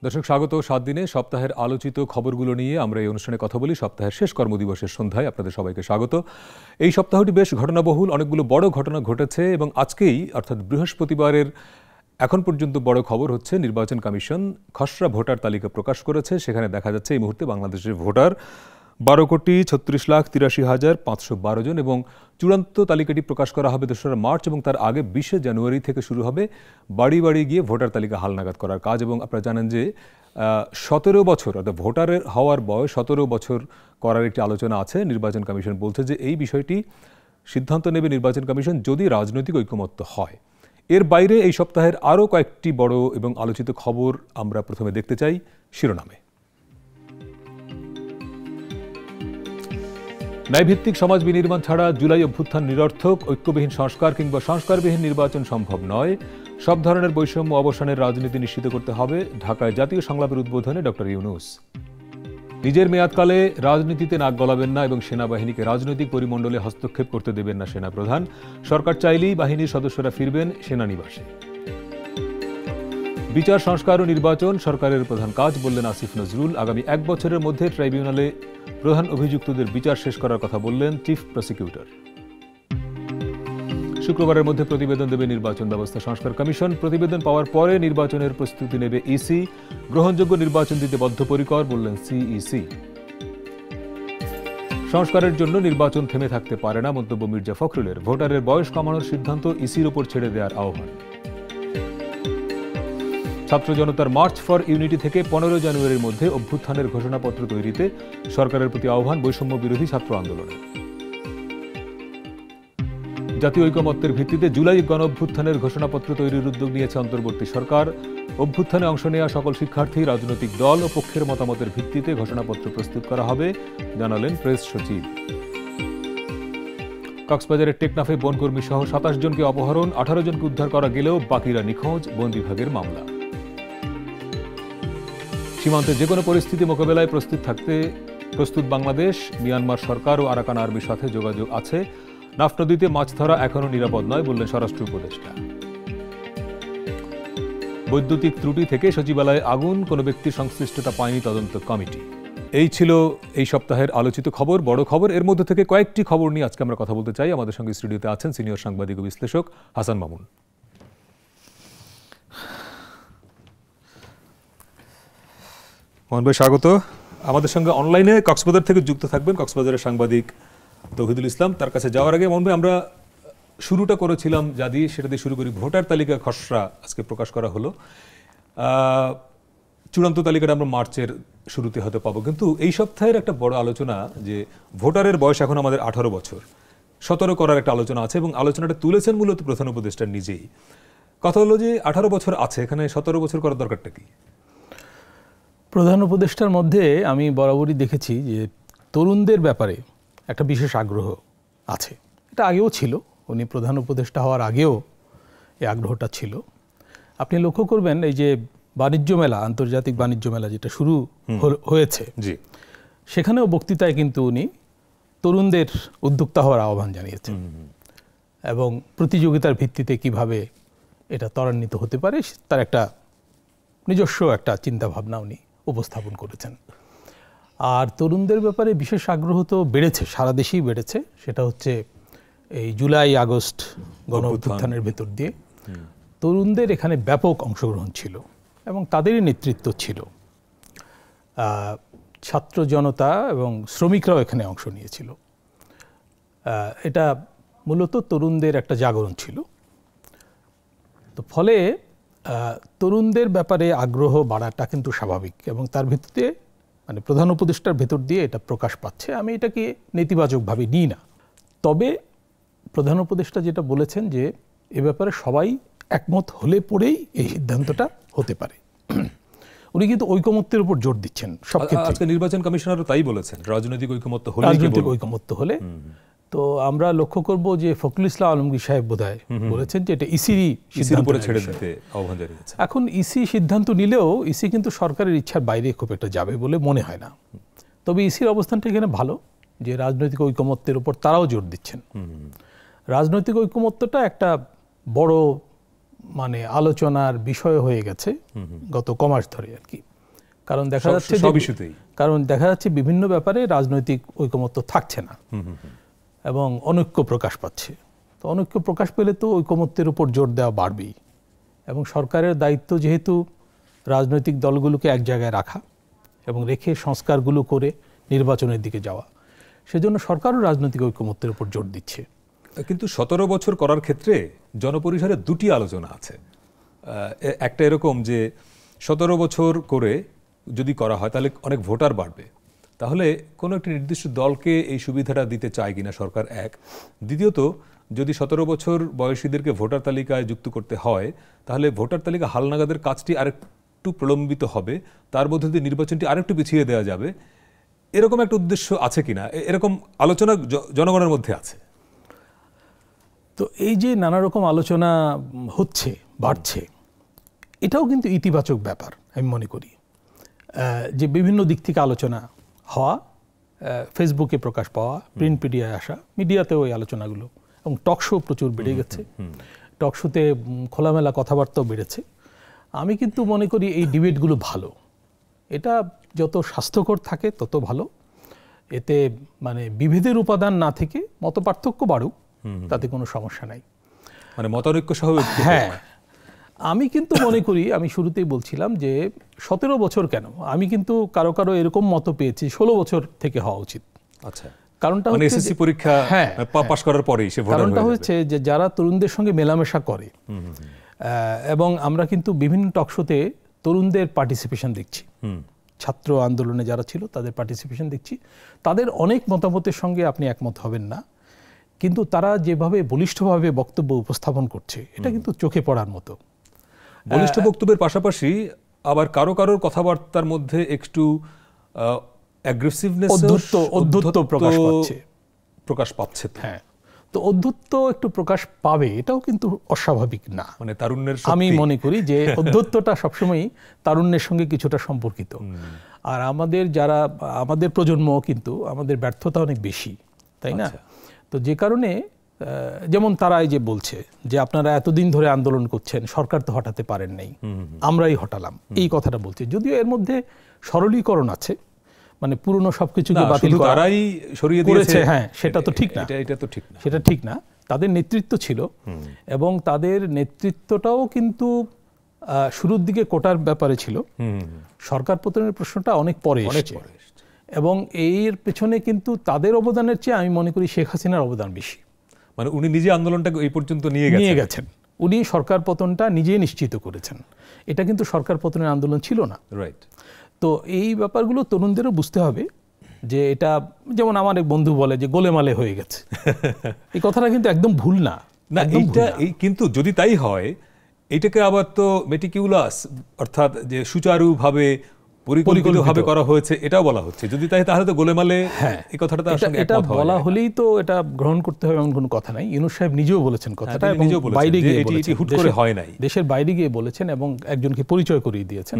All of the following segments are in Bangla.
দর্শক স্বাগত। 7 দিনে সপ্তাহের আলোচিত খবরগুলো নিয়ে আমরা এই অনুষ্ঠানে কথা বলি। সপ্তাহের শেষ কর্মদিবসের সন্ধ্যায় আপনাদের সবাইকে স্বাগত। এই সপ্তাহটি বেশ ঘটনাবহুল, অনেকগুলো বড় ঘটনা ঘটেছে এবং আজকেই অর্থাৎ বৃহস্পতিবারের এখন পর্যন্ত বড় খবর হচ্ছে নির্বাচন কমিশন খসড়া ভোটার তালিকা প্রকাশ করেছে। সেখানে দেখা যাচ্ছে এই মুহূর্তে বাংলাদেশের ভোটার 12,36,83,512 জন এবং চূড়ান্ত তালিকাটি প্রকাশ করা হবে 2রা মার্চ এবং তার আগে 20শে জানুয়ারি থেকে শুরু হবে বাড়ি বাড়ি গিয়ে ভোটার তালিকা হালনাগাদ করার কাজ। এবং আপনারা জানেন যে 17 বছর অর্থাৎ ভোটারের হওয়ার বয়স 17 বছর করার একটি আলোচনা আছে। নির্বাচন কমিশন বলছে যে এই বিষয়টি সিদ্ধান্ত নেবে নির্বাচন কমিশন যদি রাজনৈতিক ঐকমত্য হয়। এর বাইরে এই সপ্তাহের আরও কয়েকটি বড় এবং আলোচিত খবর আমরা প্রথমে দেখতে চাই শিরোনামে। ন্যায়ভিত্তিক সমাজ বিনির্মাণ ছাড়া জুলাই অভ্যুত্থান নিরর্থক, ঐক্যবিহীন সংস্কার কিংবা সংস্কারবিহীন নির্বাচন সম্ভব নয়, সব ধরনের বৈষম্য অবসানের রাজনীতি নিশ্চিত করতে হবে, ঢাকায় জাতীয় সংলাপের উদ্বোধনে ডক্টর ইউনূস। নিজের মেয়াদকালে রাজনীতিতে নাক গলাবেন না এবং সেনাবাহিনীকে রাজনৈতিক পরিমণ্ডলে হস্তক্ষেপ করতে দেবেন না সেনাপ্রধান, সরকার চাইলেই বাহিনীর সদস্যরা ফিরবেন সেনানিবাসে। বিচার সংস্কার ও নির্বাচন সরকারের প্রধান কাজ বললেন আসিফ নজরুল। আগামী 1 বছরের মধ্যে ট্রাইব্যুনালে প্রধান অভিযুক্তদের বিচার শেষ করার কথা বললেন চিফ প্রসিকিউটর। শুক্রবারের মধ্যে প্রতিবেদন দেবে নির্বাচন ব্যবস্থা সংস্কার কমিশন। প্রতিবেদন পাওয়ার পরে নির্বাচনের প্রস্তুতি নেবে ইসি। গ্রহণযোগ্য নির্বাচন দিতে বদ্ধপরিকর বললেন সিইসি। সংস্কারের জন্য নির্বাচন থেমে থাকতে পারে না মন্তব্য মির্জা ফখরুলের। ভোটারের বয়স কমানোর সিদ্ধান্ত ইসির ওপর ছেড়ে দেওয়ার আহ্বান। ছাত্র জনতার মার্চ ফর ইউনিটি থেকে 15 জানুয়ারির মধ্যে অভ্যুত্থানের ঘোষণাপত্র তৈরিতে সরকারের প্রতি আহ্বান বৈষম্য বিরোধী ছাত্র আন্দোলনের। জাতীয় ঐকমত্যের ভিত্তিতে জুলাই গণ অভ্যুত্থানের ঘোষণাপত্র তৈরির উদ্যোগ নিয়েছে অন্তর্বর্তী সরকার। অভ্যুত্থানে অংশ নেওয়া সকল শিক্ষার্থী, রাজনৈতিক দল ও পক্ষের মতামতের ভিত্তিতে ঘোষণাপত্র প্রস্তুত করা হবে জানালেন প্রেস সচিব। কক্সবাজারের টেকনাফে বনকর্মী সহ 27 জনকে অপহরণ, 18 জনকে উদ্ধার করা গেলেও বাকিরা নিখোঁজ, বন বিভাগের মামলা। সীমান্তে যে কোনো পরিস্থিতি মোকাবেলায় প্রস্তুত বাংলাদেশ। মিয়ানমার সরকার ও আরাকান আর্মির সাথে যোগাযোগ আছে। নাফ নদীতে মাছ ধরা এখনও নিরাপদ নয় বললেন স্বরাষ্ট্র উপদেষ্টা। বৈদ্যুতিক ত্রুটি থেকে সচিবালয়ে আগুন, কোনো ব্যক্তির সংশ্লিষ্টতা পায়নি তদন্ত কমিটি। এই ছিল এই সপ্তাহের আলোচিত খবর, বড় খবর। এর মধ্যে থেকে কয়েকটি খবর নিয়ে আজকে আমরা কথা বলতে চাই। আমাদের সঙ্গে স্টুডিওতে আছেন সিনিয়র সাংবাদিক ও বিশ্লেষক হাসান মামুন। মোহন ভাই স্বাগত। আমাদের সঙ্গে অনলাইনে কক্সবাজার থেকে যুক্ত থাকবেন কক্সবাজারের সাংবাদিক তৌহিদুল ইসলাম। তার কাছে যাওয়ার আগে মোহন ভাই, আমরা শুরুটা করেছিলাম যা দিয়ে সেটা দিয়ে শুরু করি। ভোটার তালিকা খসড়া আজকে প্রকাশ করা হলো। চূড়ান্ত তালিকাটা আমরা মার্চের শুরুতে হয়তো পাবো, কিন্তু এই সপ্তাহের একটা বড় আলোচনা যে ভোটারের বয়স এখন আমাদের 18 বছর 17 করার একটা আলোচনা আছে এবং আলোচনাটা তুলেছেন মূলত প্রধান উপদেষ্টা নিজেই। কথা হলো যে 18 বছর আছে, এখানে 17 বছর করার দরকারটা কি? প্রধান উপদেষ্টার মধ্যে আমি বরাবরই দেখেছি যে তরুণদের ব্যাপারে একটা বিশেষ আগ্রহ আছে। এটা আগেও ছিল, উনি প্রধান উপদেষ্টা হওয়ার আগেও এই আগ্রহটা ছিল। আপনি লক্ষ্য করবেন এই যে বাণিজ্য মেলা, আন্তর্জাতিক বাণিজ্য মেলা যেটা শুরু হয়েছে, সেখানেও বক্তৃতায় কিন্তু উনি তরুণদের উদ্যোক্তা হওয়ার আহ্বান জানিয়েছেন এবং প্রতিযোগিতার ভিত্তিতে কিভাবে এটা ত্বরান্বিত হতে পারে তার একটা নিজস্ব একটা চিন্তাভাবনা উনি উপস্থাপন করেছেন। আর তরুণদের ব্যাপারে বিশেষ আগ্রহ তো বেড়েছে, সারা দেশেই বেড়েছে। সেটা হচ্ছে এই জুলাই আগস্ট গণ অভ্যুত্থানের ভেতর দিয়ে তরুণদের এখানে ব্যাপক অংশগ্রহণ ছিল এবং তাদেরই নেতৃত্ব ছিল। ছাত্র জনতা এবং শ্রমিকরাও এখানে অংশ নিয়েছিল। এটা মূলত তরুণদের একটা জাগরণ ছিল। তো ফলে তরুণদের ব্যাপারে আগ্রহ বাড়াটা কিন্তু স্বাভাবিক এবং তার ভিত্তিতে মানে প্রধান উপদেষ্টার ভেতর দিয়ে এটা প্রকাশ পাচ্ছে। আমি এটাকে নেতিবাচকভাবে নিই না। তবে প্রধান উপদেষ্টা যেটা বলেছেন যে এ ব্যাপারে সবাই একমত হলে পরেই এই সিদ্ধান্তটা হতে পারে। উনি কিন্তু ঐকমত্যের উপর জোর দিচ্ছেন সব ক্ষেত্রে। আজকে নির্বাচন কমিশনারও তাই বলেছেন, রাজনৈতিক ঐকমত্য হলে। তো আমরা লক্ষ্য করব যে ফখরুল ইসলাম আলমগীর সাহেব বোধহয় বলেছেন যে এটা ইসিরই উপরে ছেড়ে দিতে আহ্বান জানিয়েছে। এখন ইসি সিদ্ধান্ত নিলেও ইসি কিন্তু সরকারের ইচ্ছার বাইরে খুব একটা যাবে বলে মনে হয় না। তবে ইসির অবস্থানটা এখানে ভালো যে রাজনৈতিক ঐকমত্যের উপর তারাও জোর দিচ্ছেন। রাজনৈতিক ঐকমত্যটা একটা বড় মানে আলোচনার বিষয় হয়ে গেছে গত কমাস ধরে আর কি। কারণ দেখা যাচ্ছে সব ইস্যুতেই, কারণ দেখা যাচ্ছে বিভিন্ন ব্যাপারে রাজনৈতিক ঐকমত্য থাকছে না এবং অনৈক্য প্রকাশ পাচ্ছে। তো অনৈক্য প্রকাশ পেলে তো ঐকমত্যের উপর জোর দেওয়া বাড়বেই, এবং সরকারের দায়িত্ব যেহেতু রাজনৈতিক দলগুলোকে এক জায়গায় রাখা এবং রেখে সংস্কারগুলো করে নির্বাচনের দিকে যাওয়া, সেজন্য সরকারও রাজনৈতিক ঐকমত্যের উপর জোর দিচ্ছে। কিন্তু 17 বছর করার ক্ষেত্রে জনপরিসরে দুটি আলোচনা আছে। একটা এরকম যে 17 বছর করে যদি করা হয় তাহলে অনেক ভোটার বাড়বে, তাহলে কোনো একটি নির্দিষ্ট দলকে এই সুবিধাটা দিতে চায় কিনা সরকার, এক। দ্বিতীয়ত, যদি 17 বছর বয়সীদেরকে ভোটার তালিকায় যুক্ত করতে হয় তাহলে ভোটার তালিকা হালনাগাদের কাজটি আরেকটু প্রলম্বিত হবে, তার মধ্যে দিয়ে নির্বাচনটি আরেকটু পিছিয়ে দেওয়া যাবে, এরকম একটা উদ্দেশ্য আছে কিনা, এরকম আলোচনা জনগণের মধ্যে আছে। তো এই যে নানা রকম আলোচনা হচ্ছে, বাড়ছে, এটাও কিন্তু ইতিবাচক ব্যাপার আমি মনে করি। যে বিভিন্ন দিক থেকে আলোচনা হওয়া, ফেসবুকে প্রকাশ পাওয়া, প্রিন্ট মিডিয়ায় আসা, মিডিয়াতেও এই আলোচনাগুলো, এবং টক শো প্রচুর বেড়ে গেছে, টক শোতে খোলামেলা কথাবার্তাও বেড়েছে। আমি কিন্তু মনে করি এই ডিবেটগুলো ভালো, এটা যত স্বাস্থ্যকর থাকে তত ভালো। এতে মানে বিভেদের উপাদান না থেকে মত পার্থক্য বাড়ুক, তাতে কোনো সমস্যা নাই, মানে মতানৈক্য সহ। হ্যাঁ, আমি কিন্তু মনে করি, আমি শুরুতেই বলছিলাম যে 17 বছর কেন, আমি কিন্তু কারো কারো এরকম মত পেয়েছি 16 বছর থেকে হওয়া উচিত। আচ্ছা, কারণটা মানে এসএসসি পরীক্ষা পাস করার পরেই সে ভোটার হয়ে যাবে। কারণটা হচ্ছে যে যারা তরুণদের সঙ্গে মেলামেশা করে, এবং আমরা কিন্তু বিভিন্ন টকশোতে তরুণদের পার্টিসিপেশন দেখছি, ছাত্র আন্দোলনে যারা ছিল তাদের পার্টিসিপেশন দেখছি, তাদের অনেক মতামতের সঙ্গে আপনি একমত হবেন না, কিন্তু তারা যেভাবে বলিষ্ঠভাবে বক্তব্য উপস্থাপন করছে এটা কিন্তু চোখে পড়ার মতো। বলিষ্ঠ বক্তব্যের পাশাপাশি আবার কারো কারোর কথাবার্তার মধ্যে একটু অ্যাগ্রেসিভনেস, অধ্যত্ব প্রকাশ পাচ্ছে। হ্যাঁ, তো অধ্যত্ব একটু প্রকাশ পাবে, এটাও কিন্তু অস্বাভাবিক না। মানে তারুণ্যের, আমি মনে করি যে অধ্যত্বটা সবসময় তারুণ্যের সঙ্গে কিছুটা সম্পর্কিত। আর আমাদের প্রজন্ম কিন্তু আমাদের ব্যর্থতা অনেক বেশি, তাই না? তো যে কারণে যেমন তারা এই যে বলছে যে আপনারা এতদিন ধরে আন্দোলন করছেন, সরকার তো হটাতে পারেন নাই, আমরাই হটালাম, এই কথাটা বলছে। যদিও এর মধ্যে সরলীকরণ আছে, মানে পুরনো সবকিছুকে বাতিল তারাই সরিয়ে দিয়েছে, হ্যাঁ, সেটা তো ঠিক না, এটা তো ঠিক না, সেটা ঠিক না। তাদের নেতৃত্ব ছিল, এবং তাদের নেতৃত্বটাও কিন্তু শুরুর দিকে কোটার ব্যাপারে ছিল। সরকার পতনের প্রশ্নটা অনেক পরে এসেছে, এবং এর পেছনে কিন্তু তাদের অবদানের চেয়ে আমি মনে করি শেখ হাসিনার অবদান বেশি। মানে উনি নিজে আন্দোলনটাকে এই পর্যন্ত নিয়ে গেছেন, উনি সরকার পতনটা নিজে নিশ্চিত করেছেন। এটা কিন্তু সরকার পতনের আন্দোলন ছিল না, রাইট? তো এই ব্যাপারগুলো তরুণদেরও বুঝতে হবে যে এটা, যেমন আমার এক বন্ধু বলে যে গোলেমালে হয়ে গেছে, এই কথাটা কিন্তু একদম ভুল না। কিন্তু যদি তাই হয়, এটাকে আবার তো মেটিকিউলাস, অর্থাৎ যে সুচারুভাবে পরিকল্পিতভাবে করা হয়েছে এটাও বলা হচ্ছে। যদি তাই তাহলে তো গোলেমালে, এই কথাটা এটা বলা হলেই তো এটা গ্রহণ করতে হবে এমন কোনো কথা নাই। ইউনূস সাহেব নিজেও বলেছেন কথাটা, এবং বাইরে গিয়ে বলেছেন, হুট করে হয় নাই, দেশের বাইরে গিয়ে বলেছেন এবং একজনকে পরিচয় করিয়ে দিয়েছেন।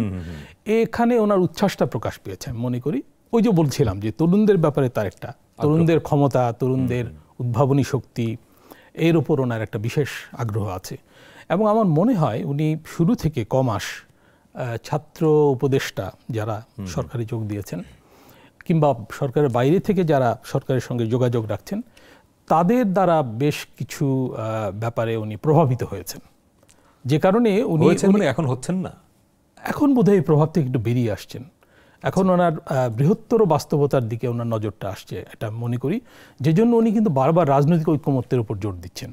এখানে ওনার উচ্ছ্বাসটা প্রকাশ পেয়েছে আমি মনে করি। ওই যে বলছিলাম যে তরুণদের ব্যাপারে তার একটা, তরুণদের ক্ষমতা, তরুণদের উদ্ভাবনী শক্তি, এর উপর ওনার একটা বিশেষ আগ্রহ আছে। এবং আমার মনে হয় উনি শুরু থেকে কমাস ছাত্র উপদেষ্টা যারা সরকারে যোগ দিয়েছেন, কিংবা সরকারের বাইরে থেকে যারা সরকারের সঙ্গে যোগাযোগ রাখছেন, তাদের দ্বারা বেশ কিছু ব্যাপারে উনি প্রভাবিত হয়েছেন, যে কারণে উনি এখন হচ্ছেন না, এখন বোধহয় এই প্রভাব থেকে একটু বেরিয়ে আসছেন। এখন ওনার বৃহত্তর বাস্তবতার দিকে ওনার নজরটা আসছে, এটা মনে করি। যে জন্য উনি কিন্তু বারবার রাজনৈতিক ঐকমত্যের উপর জোর দিচ্ছেন।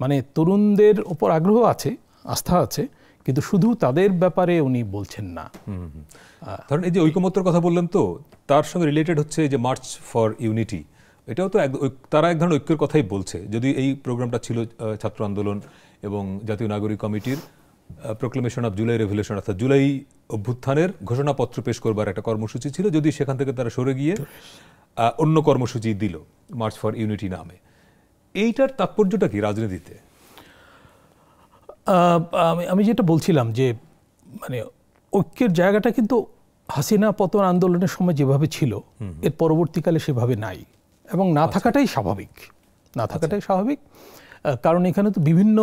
মানে তরুণদের উপর আগ্রহ আছে, আস্থা আছে, কিন্তু শুধু তাদের ব্যাপারে উনি বলছেন না। ধরেন এই যে ঐকমত্যের কথা বললেন, তো তার সঙ্গে রিলেটেড হচ্ছে যে মার্চ ফর ইউনিটি, এটাও তো তারা এক ধরনের ঐক্যের কথাই বলছে। যদি এই প্রোগ্রামটা ছিল ছাত্র আন্দোলন এবং জাতীয় নাগরিক কমিটির প্রোক্লেমেশন অফ জুলাই রেভলিউশন, অর্থাৎ জুলাই অভ্যুত্থানের ঘোষণাপত্র পেশ করবার একটা কর্মসূচি ছিল, যদি সেখান থেকে তারা সরে গিয়ে অন্য কর্মসূচি দিল মার্চ ফর ইউনিটি নামে, এইটার তাৎপর্যটা কি রাজনীতিতে? আমি যেটা বলছিলাম যে মানে ঐক্যের জায়গাটা কিন্তু হাসিনা পতন আন্দোলনের সময় যেভাবে ছিল, এর পরবর্তীকালে সেভাবে নাই, এবং না থাকাটাই স্বাভাবিক, কারণ এখানে তো বিভিন্ন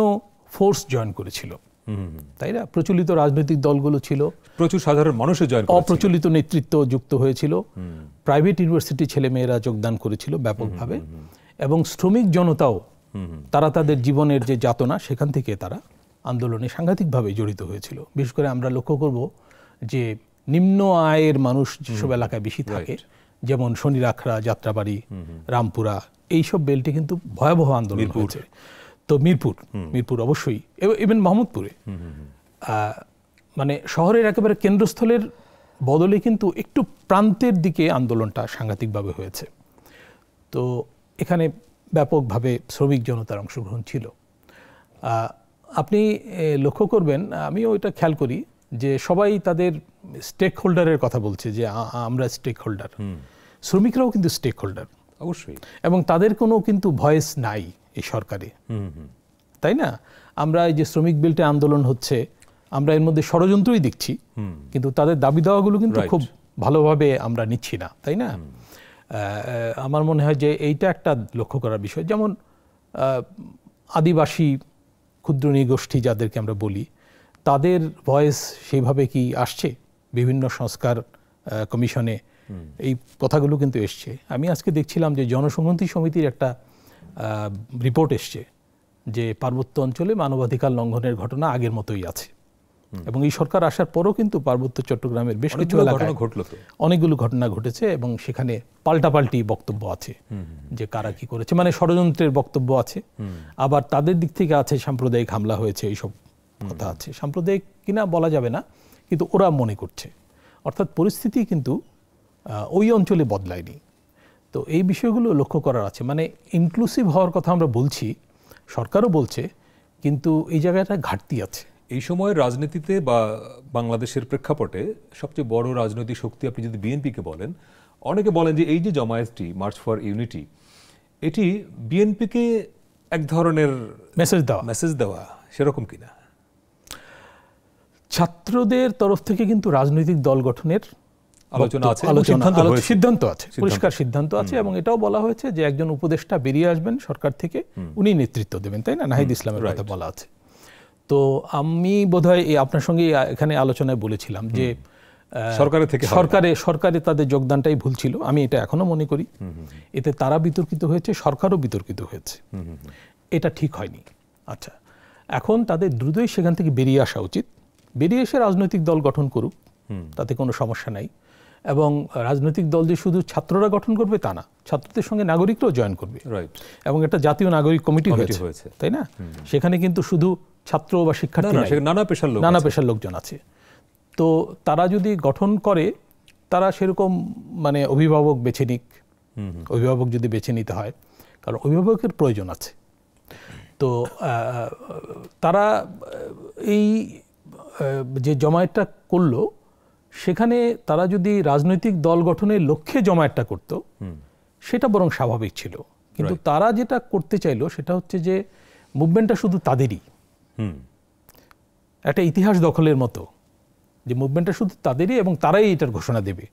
ফোর্স জয়েন করেছিল। তাই না? প্রচলিত রাজনৈতিক দলগুলো ছিল, প্রচুর সাধারণ মানুষের জয়েন করেছিল, অপ্রচলিত নেতৃত্ব যুক্ত হয়েছিল, প্রাইভেট ইউনিভার্সিটি ছেলেমেয়েরা যোগদান করেছিল ব্যাপকভাবে, এবং শ্রমিক জনতাও তারা তাদের জীবনের যে যাতনা সেখান থেকে তারা আন্দোলনে সাংঘাতিকভাবে জড়িত হয়েছিল। বিশেষ করে আমরা লক্ষ্য করব যে নিম্ন আয়ের মানুষ যেসব এলাকায় বেশি থাকে, যেমন শনিরাখড়া, যাত্রাবাড়ি, রামপুরা, এইসব বেল্টে কিন্তু ভয়াবহ আন্দোলন হয়েছে। তো মিরপুর অবশ্যই, ইভেন মোহাম্মদপুরে, মানে শহরের একেবারে কেন্দ্রস্থলের বদলে কিন্তু একটু প্রান্তের দিকে আন্দোলনটা সাংঘাতিকভাবে হয়েছে। তো এখানে ব্যাপকভাবে শ্রমিক জনতার অংশগ্রহণ ছিল। আপনি লক্ষ্য করবেন, আমিও এটা খেয়াল করি, যে সবাই তাদের স্টেক হোল্ডারের কথা বলছে, যে আমরা স্টেক হোল্ডার। শ্রমিকরাও কিন্তু স্টেক হোল্ডার, অবশ্যই, এবং তাদের কোনো কিন্তু ভয়েস নাই এই সরকারে, তাই না? আমরা এই যে শ্রমিক বিলটা আন্দোলন হচ্ছে, আমরা এর মধ্যে ষড়যন্ত্রই দেখছি, কিন্তু তাদের দাবি দাওয়াগুলো কিন্তু খুব ভালোভাবে আমরা নিচ্ছি না, তাই না? আমার মনে হয় যে এইটা একটা লক্ষ্য করার বিষয়। যেমন আদিবাসী ক্ষুদ্র নৃগোষ্ঠী যাদেরকে আমরা বলি, তাদের ভয়েস সেইভাবে কি আসছে? বিভিন্ন সংস্কার কমিশনে এই কথাগুলো কিন্তু এসছে। আমি আজকে দেখছিলাম যে জনসংহতি সমিতির একটা রিপোর্ট এসছে যে পার্বত্য অঞ্চলে মানবাধিকার লঙ্ঘনের ঘটনা আগের মতোই আছে, এবং এই সরকার আসার পরও কিন্তু পার্বত্য চট্টগ্রামের বেশ কিছু এলাকায় অনেকগুলো ঘটনা ঘটেছে, এবং সেখানে পাল্টাপাল্টি বক্তব্য আছে যে কারা কি করেছে, মানে ষড়যন্ত্রের বক্তব্য আছে। আবার তাদের দিক থেকে আছে সাম্প্রদায়িক হামলা হয়েছে, এইসব কথা আছে। সাম্প্রদায়িক কিনা বলা যাবে না, কিন্তু ওরা মনে করছে। অর্থাৎ পরিস্থিতি কিন্তু ওই অঞ্চলে বদলায়নি। তো এই বিষয়গুলো লক্ষ্য করার আছে। মানে ইনক্লুসিভ হওয়ার কথা আমরা বলছি, সরকারও বলছে, কিন্তু এই জায়গাটা ঘাটতি আছে। এই সময়ের রাজনীতিতে বা বাংলাদেশের প্রেক্ষাপটে সবচেয়ে বড় রাজনৈতিক শক্তি আপনি যদি বিএনপিকে বলেন, অনেকে বলেন যে এই যে জামায়াতটি, মার্চ ফর ইউনিটি, এটি বিএনপিকে এক ধরনের মেসেজ দেওয়া, সেরকম কিনা? ছাত্রদের তরফ থেকে কিন্তু রাজনৈতিক দল গঠনের আলোচনা আছে, সিদ্ধান্ত আছে, পরিষ্কার সিদ্ধান্ত আছে, এবং এটাও বলা হয়েছে যে একজন উপদেষ্টা বেরিয়ে আসবেন সরকার থেকে, উনি নেতৃত্ব দেবেন, তাই না? নাহিদ ইসলামের কথা বলা আছে। তো আমি বোধহয় আপনার সঙ্গে এখানে আলোচনায় বলেছিলাম যে সরকারে তাদের যোগদানটাই ভুল ছিল। আমি এটা এখনো মনে করি। এতে তারা বিতর্কিত হয়েছে, সরকারও বিতর্কিত হয়েছে, এটা ঠিক হয়নি। আচ্ছা, এখন তাদের দ্রুতই সেখান থেকে বেরিয়ে আসা উচিত। বেরিয়ে এসে রাজনৈতিক দল গঠন করুক, তাতে কোনো সমস্যা নাই। এবং রাজনৈতিক দল যে শুধু ছাত্ররা গঠন করবে তা না, ছাত্রদের সঙ্গে নাগরিকরাও জয়েন করবে, এবং একটা জাতীয় নাগরিক কমিটি হয়েছে, তাই না? সেখানে কিন্তু শুধু ছাত্র বা শিক্ষার্থী, নানা পেশার লোকজন আছে। তো তারা যদি গঠন করে, তারা সেরকম মানে অভিভাবক বেছে নিক, অভিভাবক যদি বেছে নিতে হয়, কারণ অভিভাবকের প্রয়োজন আছে। তো তারা এই যে জমায়েতটা করলো, সেখানে তারা যদি রাজনৈতিক দল গঠনের লক্ষ্যে জমায়েতটা করত, সেটা বরং স্বাভাবিক ছিল। কিন্তু তারা যেটা করতে চাইলো সেটা হচ্ছে যে মুভমেন্টটা শুধু তাদেরই, একটা ইতিহাস দখলের মতো, যে মুভমেন্টটা শুধু তাদেরই এবং তারাই এটার ঘোষণা দেবে,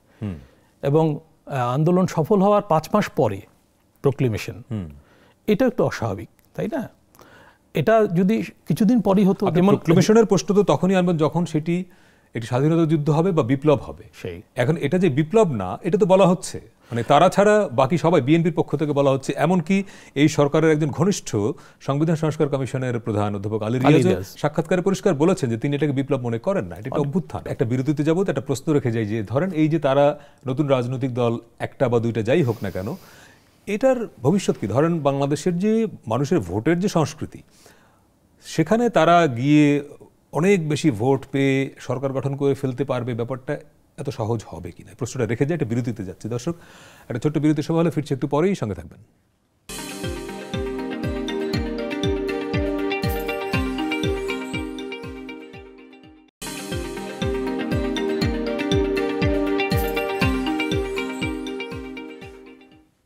এবং আন্দোলন সফল হওয়ার 5 মাস পরে প্রোক্লেমেশন, এটা একটু অস্বাভাবিক, তাই না? এটা যদি কিছুদিন পরই হতো। প্রোক্লেমেশনের প্রশ্ন তো তখনই আনবেন যখন সেটি একটি স্বাধীনতা যুদ্ধ হবে বা বিপ্লব হবে। এখন এটা যে বিপ্লব না, এটা তো বলা হচ্ছে, মানে তারা ছাড়া বাকি সবাই বিএনপির পক্ষ থেকে বলা হচ্ছে। এমনকি এই সরকারের একজন ঘনিষ্ঠ সংবিধান সংস্কার কমিশনের প্রধান অধ্যাপক আলী রিয়াজ সাক্ষাৎকারে পরিষ্কার বলেছেন যে তিনি এটাকে বিপ্লব মনে করেন না, এটা একটা অভ্যুত্থান। একটা বিরতিতে যাবো, একটা প্রশ্ন রেখে যাই যে ধরেন এই যে তারা নতুন রাজনৈতিক দল একটা বা দুইটা যাই হোক না কেন, এটার ভবিষ্যৎ কি? ধরেন বাংলাদেশের যে মানুষের ভোটের যে সংস্কৃতি, সেখানে তারা গিয়ে অনেক বেশি ভোট পেয়ে সরকার গঠন করে ফেলতে পারবে, ব্যাপারটা এত সহজ হবে কিনা, প্রশ্নটা রেখে যায়। একটা বিরতিতে যাচ্ছি দর্শক, একটা ছোট্ট বিরতি সময় হলে ফিরছে একটু পরেই, সঙ্গে থাকবেন।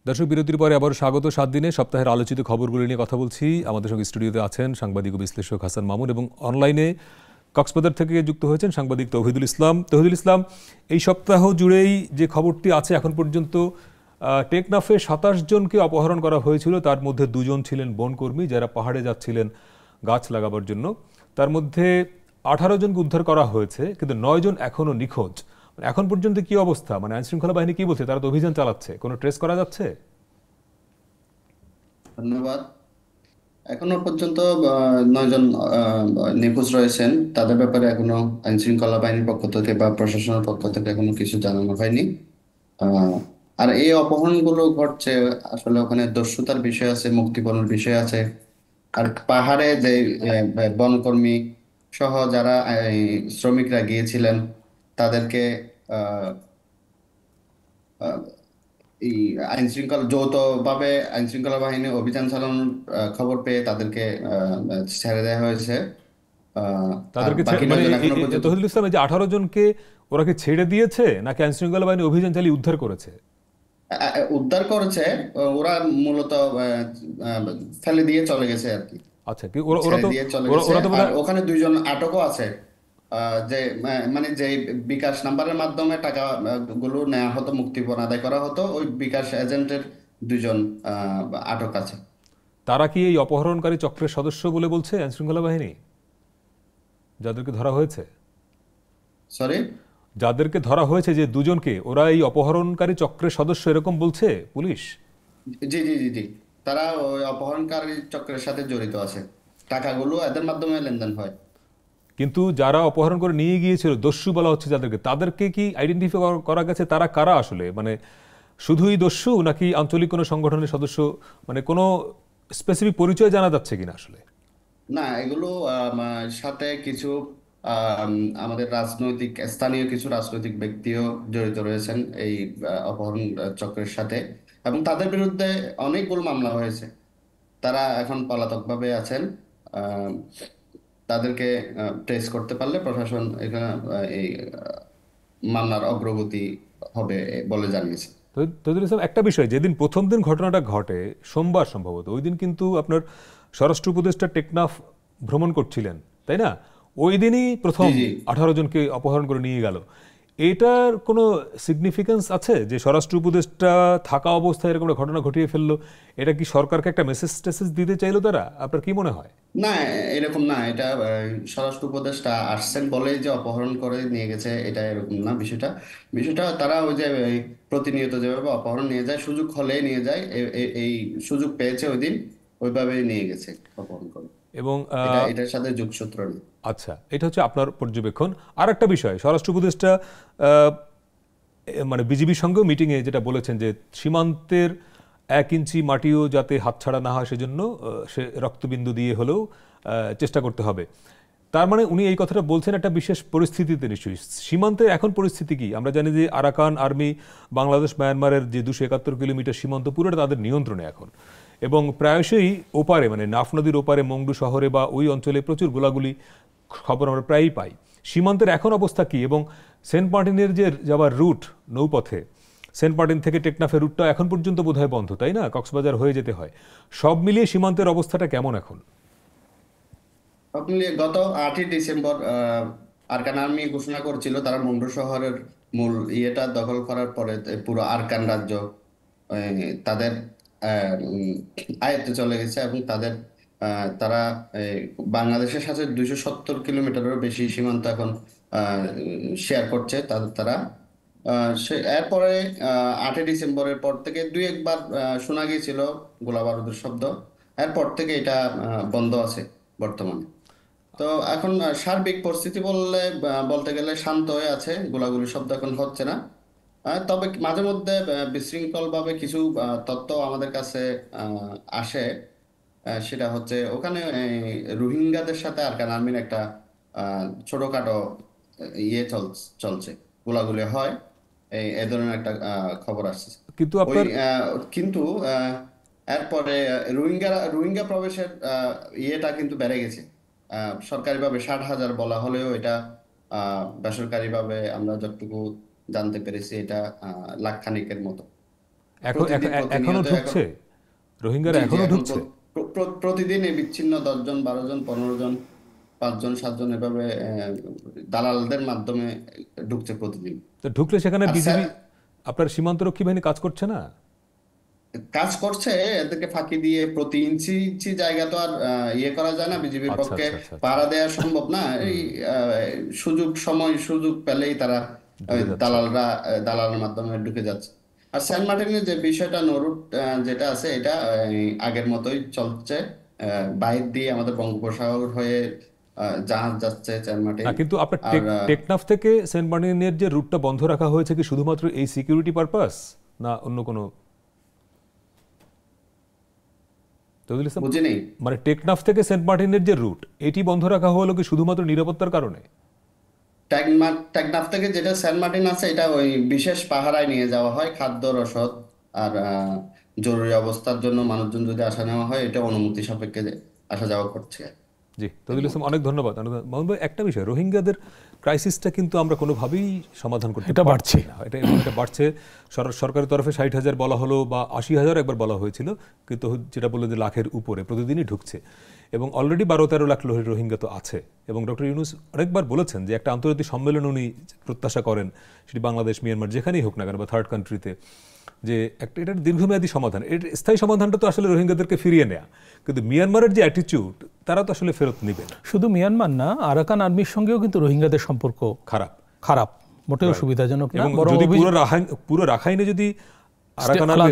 দর্শক, বিরতির পরে আবার স্বাগত। 7 দিনে সপ্তাহের আলোচিত খবরগুলি নিয়ে কথা বলছি। আমাদের সঙ্গে স্টুডিওতে আছেন সাংবাদিক ও বিশ্লেষক হাসান মামুন, এবং অনলাইনে কক্সবাজার থেকে যুক্ত হয়েছেন সাংবাদিক তৌহিদুল ইসলাম। তৌহিদুল ইসলাম, এই সপ্তাহ জুড়েই যে খবরটি আছে এখন পর্যন্ত, টেকনাফে 27 জনকে অপহরণ করা হয়েছিল, তার মধ্যে 2 জন ছিলেন বনকর্মী যারা পাহাড়ে যাচ্ছিলেন গাছ লাগাবার জন্য। তার মধ্যে 18 জনকে উদ্ধার করা হয়েছে, কিন্তু 9 জন এখনো নিখোঁজ। মানে এখন পর্যন্ত কি অবস্থা, মানে আইন শৃঙ্খলা বাহিনী কি বলছে? তারা তো অভিযান চালাচ্ছে, কোনো ট্রেস করা যাচ্ছে? ধন্যবাদ। এখনো পর্যন্ত 9 জন নিখোঁজ রয়েছেন। তাদের ব্যাপারে এখনো আইন শৃঙ্খলা বাহিনীর পক্ষ থেকে বা প্রশাসনের পক্ষ থেকে এখনো কিছু জানানো হয়নি। আহ, আর এই অপহরণগুলো ঘটছে আসলে ওখানে দস্যুতার বিষয় আছে, মুক্তিপণের বিষয় আছে। আর পাহাড়ে যে বনকর্মী সহ যারা শ্রমিকরা গিয়েছিলেন তাদেরকে আহ, আহ, এই আইন শৃঙ্খলা যৌথভাবে আইন শৃঙ্খলা বাহিনী অভিযান চালানোর খবর পেয়ে তাদেরকে ছেড়ে দেওয়া হয়েছে। আর তাদেরকে বাকি মানে 9 জন এখনো পর্যন্ত তহিদুল ইসলাম, এই যে 18 জনকে ওরা কি ছেড়ে দিয়েছে নাকি আইন শৃঙ্খলা বাহিনী অভিযান চালিয়ে উদ্ধার করেছে? উদ্ধার করেছে। ওরা মূলত আহ, ফেলে দিয়ে চলে গেছে আর কি। আচ্ছা, কি ওরা ওরা ছেড়ে তো দিয়ে চলে ওরা গেছে। ওরা তো আর বোধহয় ওখানে 2 জন আটকও আছে। যে মানে যে বিকাশ নাম্বারের মাধ্যমে টাকা গুলো নেওয়া হতো, মুক্তিপণ আদায় করা হতো, ওই বিকাশ এজেন্টের 2 জন আটক আছে। তারা কি এই অপহরণকারী চক্রের সদস্য বলে বলছে আইন শৃঙ্খলা বাহিনী, যাদেরকে ধরা হয়েছে? সরি। যাদেরকে ধরা হয়েছে যে 2 জনকে, ওরা এই অপহরণকারী চক্রের সদস্য এরকম বলছে পুলিশ? জি জি জি জি, তারা ওই অপহরণকারী চক্রের সাথে জড়িত আছে। টাকাগুলো এদের মাধ্যমে লেনদেন হয়। কিন্তু যারা অপহরণ করে নিয়ে গিয়েছিল, দস্যু বলা হচ্ছে যাদেরকে, তাদেরকে কি আইডেন্টিফাই করা গেছে তারা কারা আসলে? মানে শুধুই দস্যু নাকি আঞ্চলিক কোনো সংগঠনের সদস্য? মানে কোনো স্পেসিফিক পরিচয় জানা যাচ্ছে কিনা আসলে? না, এগুলো সাথে কিছু আম, আমাদের স্থানীয় কিছু রাজনৈতিক ব্যক্তিও জড়িত রয়েছেন এই অপহরণ চক্রের সাথে, এবং তাদের বিরুদ্ধে অনেকগুলো মামলা হয়েছে। তারা এখন পলাতকভাবে আছেন। আম, তাদেরকে ট্রেস করতে পারলে প্রশাসন এখানে এই মামলার অগ্রগতি হবে বলে জানিয়েছে। তো তৈদুল ইসলাম, একটা বিষয়, যেদিন প্রথম দিন ঘটনাটা ঘটে, সোমবার সম্ভবত, ওই দিন কিন্তু আপনার স্বরাষ্ট্র উপদেষ্টা টেকনাফ ভ্রমণ করছিলেন, তাই না? ওই দিনই প্রথম জি জি। 18 জনকে অপহরণ করে নিয়ে গেল। এটার কোনো সিগনিফিকেন্স আছে যে স্বরাষ্ট্র উপদেষ্টা থাকা অবস্থায় এরকম একটা ঘটনা ঘটিয়ে ফেললো? এটা কি সরকারকে একটা মেসেজ টেসেজ দিতে চাইলো তারা? আপনার কি মনে হয়? না, এরকম না। এটা স্বরাষ্ট্র উপদেষ্টা আসছেন বলেই যে অপহরণ করে নিয়ে গেছে, এটা এরকম না বিষয়টা। বিষয়টা তারা ওই যে প্রতিনিয়ত যেভাবে অপহরণ নিয়ে যায়, সুযোগ হলেই নিয়ে যায়, এই সুযোগ পেয়েছে ওই দিন, ওইভাবেই নিয়ে গেছে অপহরণ করে। এবং এটার সাথে যোগসূত্র নেই। আচ্ছা, এটা হচ্ছে আপনার পর্যবেক্ষণ। আর একটা বিষয়, স্বরাষ্ট্র উপদেষ্টা আহ, মানে বিজিবির সঙ্গেও মিটিংয়ে যেটা বলেছেন যে সীমান্তের 1 ইঞ্চি মাটিও যাতে হাতছাড়া না হয়, সেজন্য সে রক্তবিন্দু দিয়ে হলেও চেষ্টা করতে হবে। তার মানে উনি এই কথাটা বলছেন একটা বিশেষ পরিস্থিতিতে নিশ্চয়ই। সীমান্তের এখন পরিস্থিতি কি? আমরা জানি যে আরাকান আর্মি বাংলাদেশ মায়ানমারের যে 271 কিলোমিটার সীমান্ত, পুরোটা তাদের নিয়ন্ত্রণে এখন, এবং প্রায়শই ওপারে, মানে নাফ নদীর ওপারে মংডু শহরে বা ওই অঞ্চলে প্রচুর গোলাগুলি খবর আমরা প্রায়ই পাই। সীমান্তের এখন অবস্থা কি? এবং সেন্ট মার্টিনের যে যাওয়ার রুট নৌপথে, সেন্ট মার্টিন থেকে টেকনাফের রুটটা এখন পর্যন্ত বোধহয় বন্ধ, তাই না? কক্সবাজার হয়ে যেতে হয়। সব মিলিয়ে সীমান্তের অবস্থাটা কেমন এখন? আপনি গত 8ই ডিসেম্বর আরাকান আর্মি ঘোষণা করেছিল তারা মুন্ডু শহরের মূল ইয়েটা দখল করার পরে পুরো আরাকান রাজ্য তাদের আয়ত্তে চলে গেছে, এবং তারা বাংলাদেশের সাথে 270 কিলোমিটারেরও বেশি সীমান্ত এখন শেয়ার করছে তারা। এরপরে 8ই ডিসেম্বরের পর থেকে দুই একবার শোনা গিয়েছিল গোলা বারুদের শব্দ। এরপর থেকে এটা বন্ধ আছে বর্তমানে। তো এখন সার্বিক পরিস্থিতি বলতে গেলে শান্ত হয়ে আছে, গোলাগুলি শব্দ এখন হচ্ছে না। তবে মাঝে মধ্যে বিশৃঙ্খল ভাবে কিছু তথ্য আমাদের কাছে আসে। সেটা হচ্ছে ওখানে রোহিঙ্গাদের সাথে আরাকান আর্মির একটা ছোটখাটো ইয়ে চলছে, গোলাগুলি হয়, এই ধরনের একটা খবর আসছে। কিন্তু ওই আপনার কিন্তু এরপরে রোহিঙ্গা প্রবেশের ইয়েটা কিন্তু বেড়ে গেছে। সরকারিভাবে 60,000 বলা হলেও এটা বেসরকারিভাবে আমরা যতটুকু জানতে পেরেছি এটা লাখখানিকের মতো। এখনো প্রতিনিয়ত এখন। ঢুকছে? রোহিঙ্গারা জি জি, এখনো এখন ঢুকছে? প্রতিদিন এই বিচ্ছিন্ন 10 জন 12 জন 15 জন 5 জন 7 জন এভাবে দালালদের মাধ্যমে ঢুকছে প্রতিদিন। তো ঢুকলে সেখানে আর বিজিবি, আপনার সীমান্তরক্ষী বাহিনী কাজ করছে না? কাজ করছে, এদেরকে ফাঁকি দিয়ে প্রতি ইঞ্চি ইঞ্চি জায়গা তো আর ইয়ে করা যায় না, বিজিবির আচ্ছা পক্ষে আচ্ছা আচ্ছা আচ্ছা। পাহারা দেওয়া সম্ভব না। এই সুযোগ পেলেই তারা ঢুকে যাচ্ছে। দালালের মাধ্যমে ঢুকে যাচ্ছে। আর সেন্ট মার্টিনের যে বিষয়টা, নরুট যেটা আছে, এটা আগের মতোই চলছে। বাইর দিয়ে আমাদের বঙ্গোপসাগর হয়ে জাহাজ যাচ্ছে সেন্ট না, মার্টিন। কিন্তু আপনার আর টেকনাফ থেকে সেন্ট মার্টিনের যে রুটটা বন্ধ রাখা হয়েছে কি শুধুমাত্র এই সিকিউরিটি পারপাস, না অন্য কোনো? তৌহিদুল ইসলাম, বুঝিনি। মানে টেকনাফ থেকে সেন্ট মার্টিনের যে রুট, এটি বন্ধ রাখা হলো কি শুধুমাত্র নিরাপত্তার কারণে? টেকনাফ থেকে যেটা সেন্ট মার্টিন আছে, এটা ওই বিশেষ পাহারায় নিয়ে যাওয়া হয়, খাদ্য রসদ আর জরুরি অবস্থার জন্য মানুষজন যদি আসা নেওয়া হয়, এটা অনুমতি সাপেক্ষে আসা যাওয়া করছে। জি, তৌহিদুল ইসলাম, অনেক ধন্যবাদ। মোহাম্মদ ভাই, একটা বিষয়, রোহিঙ্গাদের ক্রাইসিসটা কিন্তু আমরা কোনোভাবেই সমাধান করতে এটা পারছি বাড়ছে। না। এটা বাড়ছে। সরকারের তরফে 60,000 বলা হলো বা 80,000 একবার বলা হয়েছিল, কিন্তু যেটা বললো যে লাখের উপরে প্রতিদিনই ঢুকছে, এবং অলরেডি 12-13 লাখ রোহিঙ্গা তো আছে। এবং ডক্টর ইউনূস অনেকবার বলেছেন যে একটা আন্তর্জাতিক সম্মেলন উনি প্রত্যাশা করেন, সেটি বাংলাদেশ, মিয়ানমার, যেখানেই হোক না কেন, বা থার্ড কান্ট্রিতে, যে একটা এটার দীর্ঘমেয়াদী সমাধান। এর স্থায়ী সমাধানটা তো আসলে রোহিঙ্গাদেরকে ফিরিয়ে নেয়া, কিন্তু মিয়ানমারের যে অ্যাটিটিউড, তারা তো আসলে ফেরত নেবে না। শুধু মিয়ানমার না, আরাকান আর্মির সঙ্গেও কিন্তু রোহিঙ্গাদের সম্পর্ক খারাপ, খারাপ, মোটেও সুবিধাজনক না। এবং বরং যদি পুরো রাখাইনে যদি আরাকান আর্মি,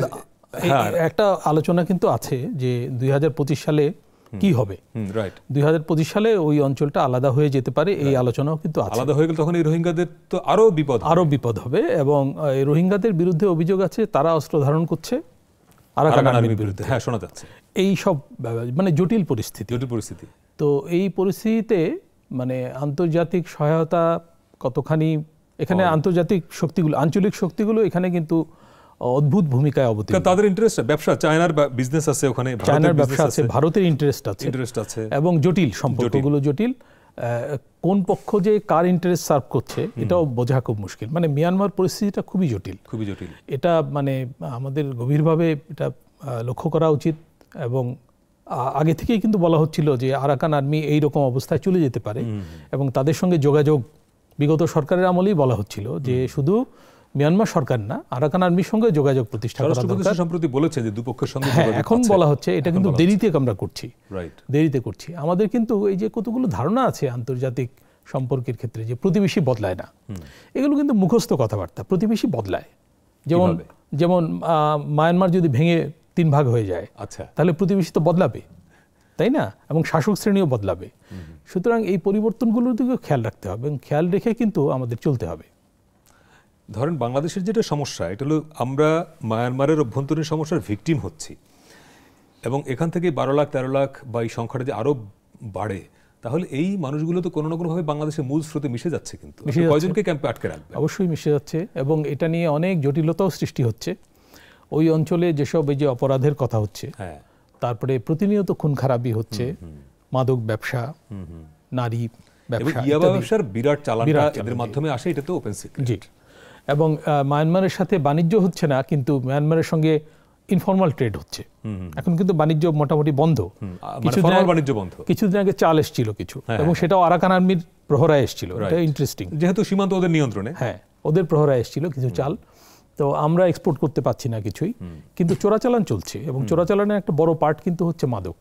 হ্যাঁ, একটা আলোচনা কিন্তু আছে যে 2025 সালে কি হবে। রাইট, 2025 সালে ওই অঞ্চলটা আলাদা হয়ে যেতে পারে, এই আলোচনাও কিন্তু আছে। আলাদা হয়ে গেলে তখন এই রোহিঙ্গাদের তো আরো বিপদ হবে। এবং এই রোহিঙ্গাদের বিরুদ্ধে অভিযোগ আছে তারা অস্ত্র ধারণ করছে আরাকান আর্মির বিরুদ্ধে। হ্যাঁ, শোনা যাচ্ছে। এই সব মানে জটিল পরিস্থিতি। তো এই পরিস্থিতিতে মানে আন্তর্জাতিক সহায়তা কতখানি, এখানে আন্তর্জাতিক শক্তিগুলো, আঞ্চলিক শক্তিগুলো এখানে কিন্তু অদ্ভুত ভূমিকায় অবতীর্ণ। তাদের ইন্টারেস্ট, ব্যবসা, চায়নার বিজনেস আছে ওখানে, চায়নার ব্যবসা আছে, ভারতের ইন্টারেস্ট আছে, এবং জটিল সম্পর্কগুলো জটিল। কোন পক্ষ যে কার ইন্টারেস্ট সার্ভ করছে এটাও বোঝা খুব মুশকিল। মানে মিয়ানমার পরিস্থিতিটা খুবই জটিল। এটা মানে আমাদের গভীরভাবে এটা লক্ষ্য করা উচিত। এবং আগে থেকেই কিন্তু বলা হচ্ছিল যে আরাকান আর্মি এইরকম অবস্থায় চলে যেতে পারে, এবং তাদের সঙ্গে যোগাযোগ বিগত সরকারের আমলেই বলা হচ্ছিল যে শুধু মিয়ানমার সরকার না, আরাকান আর্মির সঙ্গে যোগাযোগ প্রতিষ্ঠা করা দরকার। সম্প্রতি বলেছে যে দুপক্ষের সঙ্গে যোগাযোগ, এখন বলা হচ্ছে এটা কিন্তু দেরিতে আমরা করছি, দেরিতে করছি। আমাদের কিন্তু এই যে কতগুলো ধারণা আছে আন্তর্জাতিক সম্পর্কের ক্ষেত্রে, যে প্রতিবেশী বদলায় না, এগুলো কিন্তু মুখস্থ কথাবার্তা। প্রতিবেশী বদলায়, যেমন মায়ানমার যদি ভেঙে 3 ভাগ হয়ে যায়, তাহলে প্রতিবেশী তো বদলাবে, তাই না? এবং শাসক শ্রেণীও বদলাবে। সুতরাং এই পরিবর্তনগুলোর দিকে খেয়াল রাখতে হবে, এবং খেয়াল রেখে কিন্তু আমাদের চলতে হবে। ধরেন বাংলাদেশের যেটা সমস্যা, এটা হলো আমরা মায়ানমারের অভ্যন্তরীণ সমস্যার ভিকটিম হচ্ছি, এবং এখান থেকে 12 লাখ 13 লাখ বা এই সংখ্যাটা যে আরো বাড়ে, তাহলে এই মানুষগুলো তো কোনো না কোনোভাবে বাংলাদেশের মূল স্রোতে মিশে যাচ্ছে। কিন্তু কয়জনকে ক্যাম্পে আটকে রাখবে? অবশ্যই মিশে যাচ্ছে, এবং এটা নিয়ে অনেক জটিলতাও সৃষ্টি হচ্ছে। ওই অঞ্চলে যেসব এই যে অপরাধের কথা হচ্ছে, তারপরে প্রতিনিয়ত খুন খারাপি হচ্ছে, মাদক ব্যবসা, নারী ব্যবসা, ইয়াবা ব্যবসার বিরাট চালানটা এদের মাধ্যমে আসে, এটা তো ওপেন সিক্রেট। জি, এবং মায়ানমারের সাথে বাণিজ্য হচ্ছে না, কিন্তু মায়ানমারের সঙ্গে ইনফর্মাল ট্রেড হচ্ছে। এখন কিন্তু বাণিজ্য মোটামুটি বন্ধ, কিছুদিন আগে চাল এসেছিল কিছু, এবং সেটাও আরাকান আর্মির প্রহরায় এসেছিল। এটা ইন্টারেস্টিং, যেহেতু সীমান্ত ওদের নিয়ন্ত্রণে। হ্যাঁ, ওদের প্রহরায় এসেছিল কিছু চাল, তো আমরা এক্সপোর্ট করতে পারছি না কিছুই, কিন্তু চোরাচালান চলছে। এবং চোরাচালানের একটা বড় পার্ট কিন্তু হচ্ছে মাদক,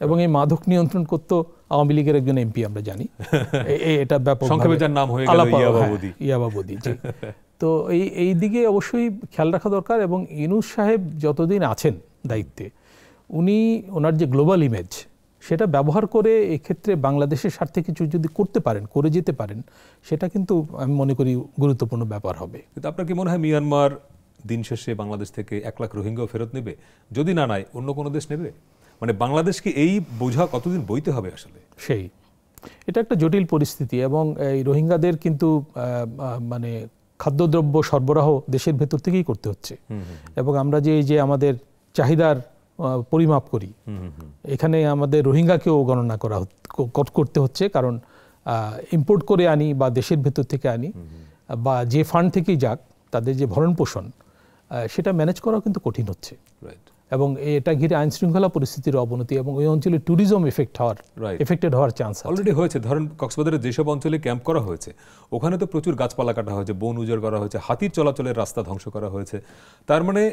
এবং এই মাদক নিয়ন্ত্রণ করতে আওয়ামী লীগের একজন এমপি আমরা জানি, এটা ব্যাপক নাম হয়ে গেল ইয়াবাবুদি। তো এই দিকে অবশ্যই খেয়াল রাখা দরকার। এবং ইউনূস সাহেব যতদিন আছেন দায়িত্বে, উনি ওনার যে গ্লোবাল ইমেজ, সেটা ব্যবহার করে এক্ষেত্রে বাংলাদেশের স্বার্থে কিছু যদি করতে পারেন, করে যেতে পারেন, সেটা কিন্তু আমি মনে করি গুরুত্বপূর্ণ ব্যাপার হবে। কিন্তু আপনার কি মনে হয় মিয়ানমার দিন শেষে বাংলাদেশ থেকে 1 লাখ রোহিঙ্গাও ফেরত নেবে? যদি না নেয়, অন্য কোনো দেশ নেবে? মানে বাংলাদেশকে এই বোঝা কতদিন বইতে হবে আসলে? এটা একটা জটিল পরিস্থিতি। এবং এই রোহিঙ্গাদের কিন্তু মানে খাদ্যদ্রব্য সরবরাহ দেশের ভেতর থেকেই করতে হচ্ছে, এবং আমরা যে আমাদের চাহিদার পরিমাপ করি, এখানে আমাদের রোহিঙ্গাকেও গণনা করতে হচ্ছে, কারণ ইম্পোর্ট করে আনি বা দেশের ভেতর থেকে আনি বা যে ফান্ড থেকেই যাক, তাদের যে ভরণ পোষণ, সেটা ম্যানেজ করাও কিন্তু কঠিন হচ্ছে। এবং এটা ঘিরে আইন শৃঙ্খলা পরিস্থিতির অবনতি, এবং ওই অঞ্চলে ট্যুরিজম এফেক্টেড হওয়ার চান্স অলরেডি হয়েছে। ধরেন কক্সবাজারের যেসব অঞ্চলে ক্যাম্প করা হয়েছে, ওখানে তো প্রচুর গাছপালা কাটা হয়েছে, বন উজাড় করা হয়েছে, হাতির চলাচলের রাস্তা ধ্বংস করা হয়েছে। তার মানে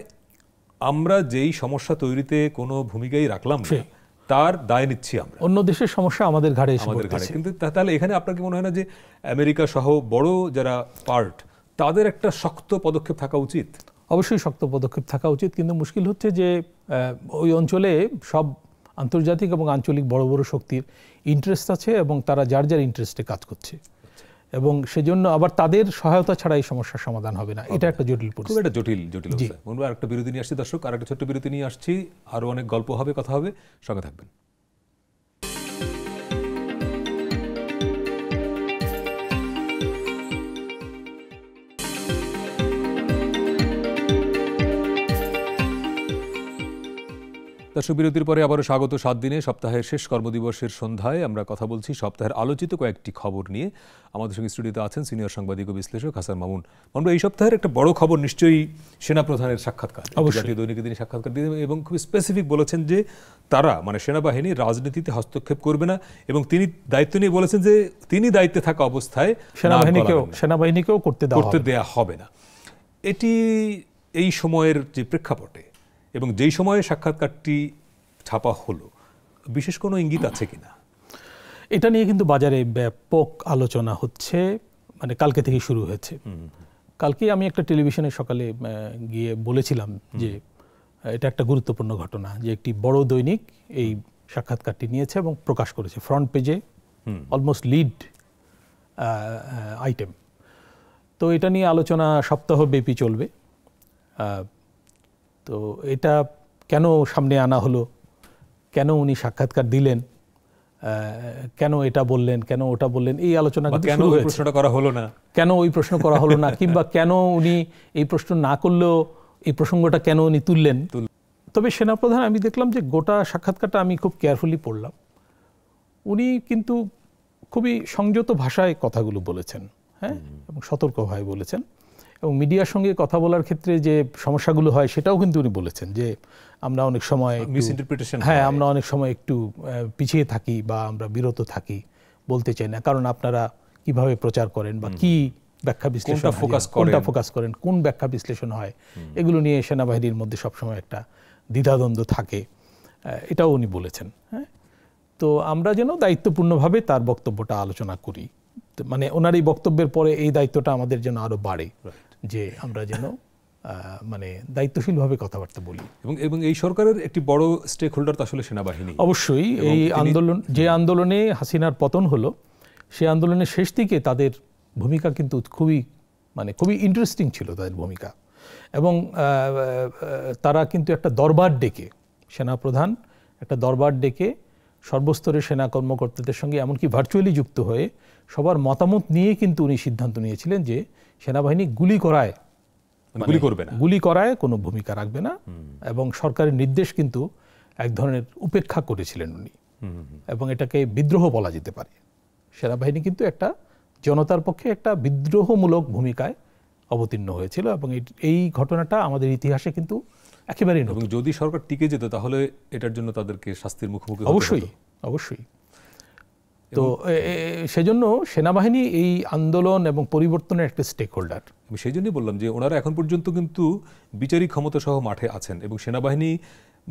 আমরা যেই সমস্যা তৈরিতে কোনো ভূমিকাই রাখলাম না, তার দায় নিচ্ছি আমরা, অন্য দেশের সমস্যা আমাদের ঘাড়ে এসে আমাদের ঘাড়ে। পড়তেছে। কিন্তু তাহলে এখানে আপনার কি মনে হয় না যে আমেরিকা সহ বড় যারা পার্ট, তাদের একটা শক্ত পদক্ষেপ থাকা উচিত? অবশ্যই শক্ত পদক্ষেপ থাকা উচিত, কিন্তু মুশকিল হচ্ছে যে ওই অঞ্চলে সব আন্তর্জাতিক এবং আঞ্চলিক বড় বড় শক্তির ইন্টারেস্ট আছে এবং তারা যার যার ইন্টারেস্টে কাজ করছে, এবং সেজন্য আবার তাদের সহায়তা ছাড়া এই সমস্যার সমাধান হবে না। এটা একটা জটিল খুব পরিস্থিতি। একটা জটিল অবস্থা। বন্ধু, আরেকটা বিরতি নিয়ে আসছি দর্শক, আরেকটা ছোট্ট বিরতি নিয়ে আসছি, আরো অনেক গল্প হবে, কথা হবে, সঙ্গে থাকবেন। দর্শক, বিরতির পরে আবারও স্বাগত 7 দিনে সপ্তাহের শেষ কর্মদিবসের সন্ধ্যায় আমরা কথা বলছি সপ্তাহের আলোচিত কয়েকটি খবর নিয়ে। আমাদের সঙ্গে স্টুডিওতে আছেন সিনিয়র সাংবাদিক ও বিশ্লেষক হাসান মামুন। মামুন, এই সপ্তাহের একটা বড় খবর নিশ্চয়ই সেনাপ্রধানের সাক্ষাৎকার, জাতীয় দৈনিকে তিনি সাক্ষাৎকার দিয়ে এবং খুব স্পেসিফিক বলেছেন যে তারা মানে সেনাবাহিনী রাজনীতিতে হস্তক্ষেপ করবে না, এবং তিনি দায়িত্ব নিয়ে বলেছেন যে তিনি দায়িত্বে থাকা অবস্থায় সেনাবাহিনীকেও করতে দেয়া হবে না। এটি এই সময়ের যে প্রেক্ষাপটে এবং যেই সময়ে সাক্ষাৎকারটি ছাপা হলো, বিশেষ কোনো ইঙ্গিত আছে কিনা? এটা নিয়ে কিন্তু বাজারে ব্যাপক আলোচনা হচ্ছে, মানে কালকে থেকে শুরু হয়েছে। কালকে আমি একটা টেলিভিশনে সকালে গিয়ে বলেছিলাম যে এটা একটা গুরুত্বপূর্ণ ঘটনা, যে একটি বড় দৈনিক এই সাক্ষাৎকারটি নিয়েছে এবং প্রকাশ করেছে ফ্রন্ট পেজে, অলমোস্ট লিড আইটেম। তো এটা নিয়ে আলোচনা সপ্তাহব্যাপী চলবে। তো এটা কেন সামনে আনা হলো, কেন উনি সাক্ষাৎকার দিলেন, কেন এটা বললেন, কেন ওটা বললেন, এই আলোচনা কেন ওই প্রশ্নটা করা হলো না, কেন ওই প্রশ্ন করা হলো না, কিংবা কেন উনি এই প্রশ্ন না করলেও এই প্রসঙ্গটা কেন উনি তুললেন। তবে সেনাপ্রধান, আমি দেখলাম যে গোটা সাক্ষাৎকারটা আমি খুব কেয়ারফুলি পড়লাম, উনি কিন্তু খুবই সংযত ভাষায় কথাগুলো বলেছেন, হ্যাঁ, এবং সতর্কভাবে বলেছেন, এবং মিডিয়ার সঙ্গে কথা বলার ক্ষেত্রে যে সমস্যাগুলো হয় সেটাও কিন্তু উনি বলেছেন যে আমরা অনেক সময় মিসইন্টারপ্রিটেশন, হ্যাঁ, আমরা অনেক সময় একটু পিছিয়ে থাকি বা আমরা বিরত থাকি, বলতে চাই না, কারণ আপনারা কিভাবে প্রচার করেন বা কি ব্যাখ্যা বিশ্লেষণ, কোনটা ফোকাস করেন, কোন ব্যাখ্যা বিশ্লেষণ হয়, এগুলো নিয়ে সেনাবাহিনীর মধ্যে সবসময় একটা দ্বিধাদ্বন্দ্ব থাকে, এটাও উনি বলেছেন। হ্যাঁ, তো আমরা যেন দায়িত্বপূর্ণভাবে তার বক্তব্যটা আলোচনা করি, মানে ওনার এই বক্তব্যের পরে এই দায়িত্বটা আমাদের যেন আরো বাড়ে, যে আমরা যেন মানে দায়িত্বশীলভাবে কথাবার্তা বলি। এবং এই সরকারের একটি বড় স্টেক হোল্ডার তো আসলে সেনাবাহিনী। অবশ্যই এই আন্দোলন, যে আন্দোলনে হাসিনার পতন হলো, সেই আন্দোলনের শেষ দিকে তাদের ভূমিকা কিন্তু খুবই ইন্টারেস্টিং ছিল তাদের ভূমিকা, এবং তারা কিন্তু একটা দরবার ডেকে, সেনাপ্রধান একটা দরবার ডেকে সর্বস্তরের সেনা কর্মকর্তাদের সঙ্গে এমনকি ভার্চুয়ালি যুক্ত হয়ে সবার মতামত নিয়ে কিন্তু উনি সিদ্ধান্ত নিয়েছিলেন যে সেনাবাহিনী গুলি করায় কোনো ভূমিকা রাখবে না, এবং সরকারের নির্দেশ কিন্তু এক ধরনের উপেক্ষা করেছিলেন উনি, এবং এটাকে বিদ্রোহ বলা যেতে পারে। সেনাবাহিনী কিন্তু একটা জনতার পক্ষে একটা বিদ্রোহমূলক ভূমিকায় অবতীর্ণ হয়েছিল, এবং এই ঘটনাটা আমাদের ইতিহাসে কিন্তু একেবারেই নতুন। এবং যদি সরকার টিকে যেত তাহলে এটার জন্য তাদেরকে শাস্তির মুখোমুখি অবশ্যই। তো সেজন্য সেনাবাহিনী এই আন্দোলন এবং পরিবর্তনের একটা স্টেক হোল্ডার। আমি সেই জন্যই বললাম যে ওনারা এখন পর্যন্ত কিন্তু বিচারিক ক্ষমতা সহ মাঠে আছেন, এবং সেনাবাহিনী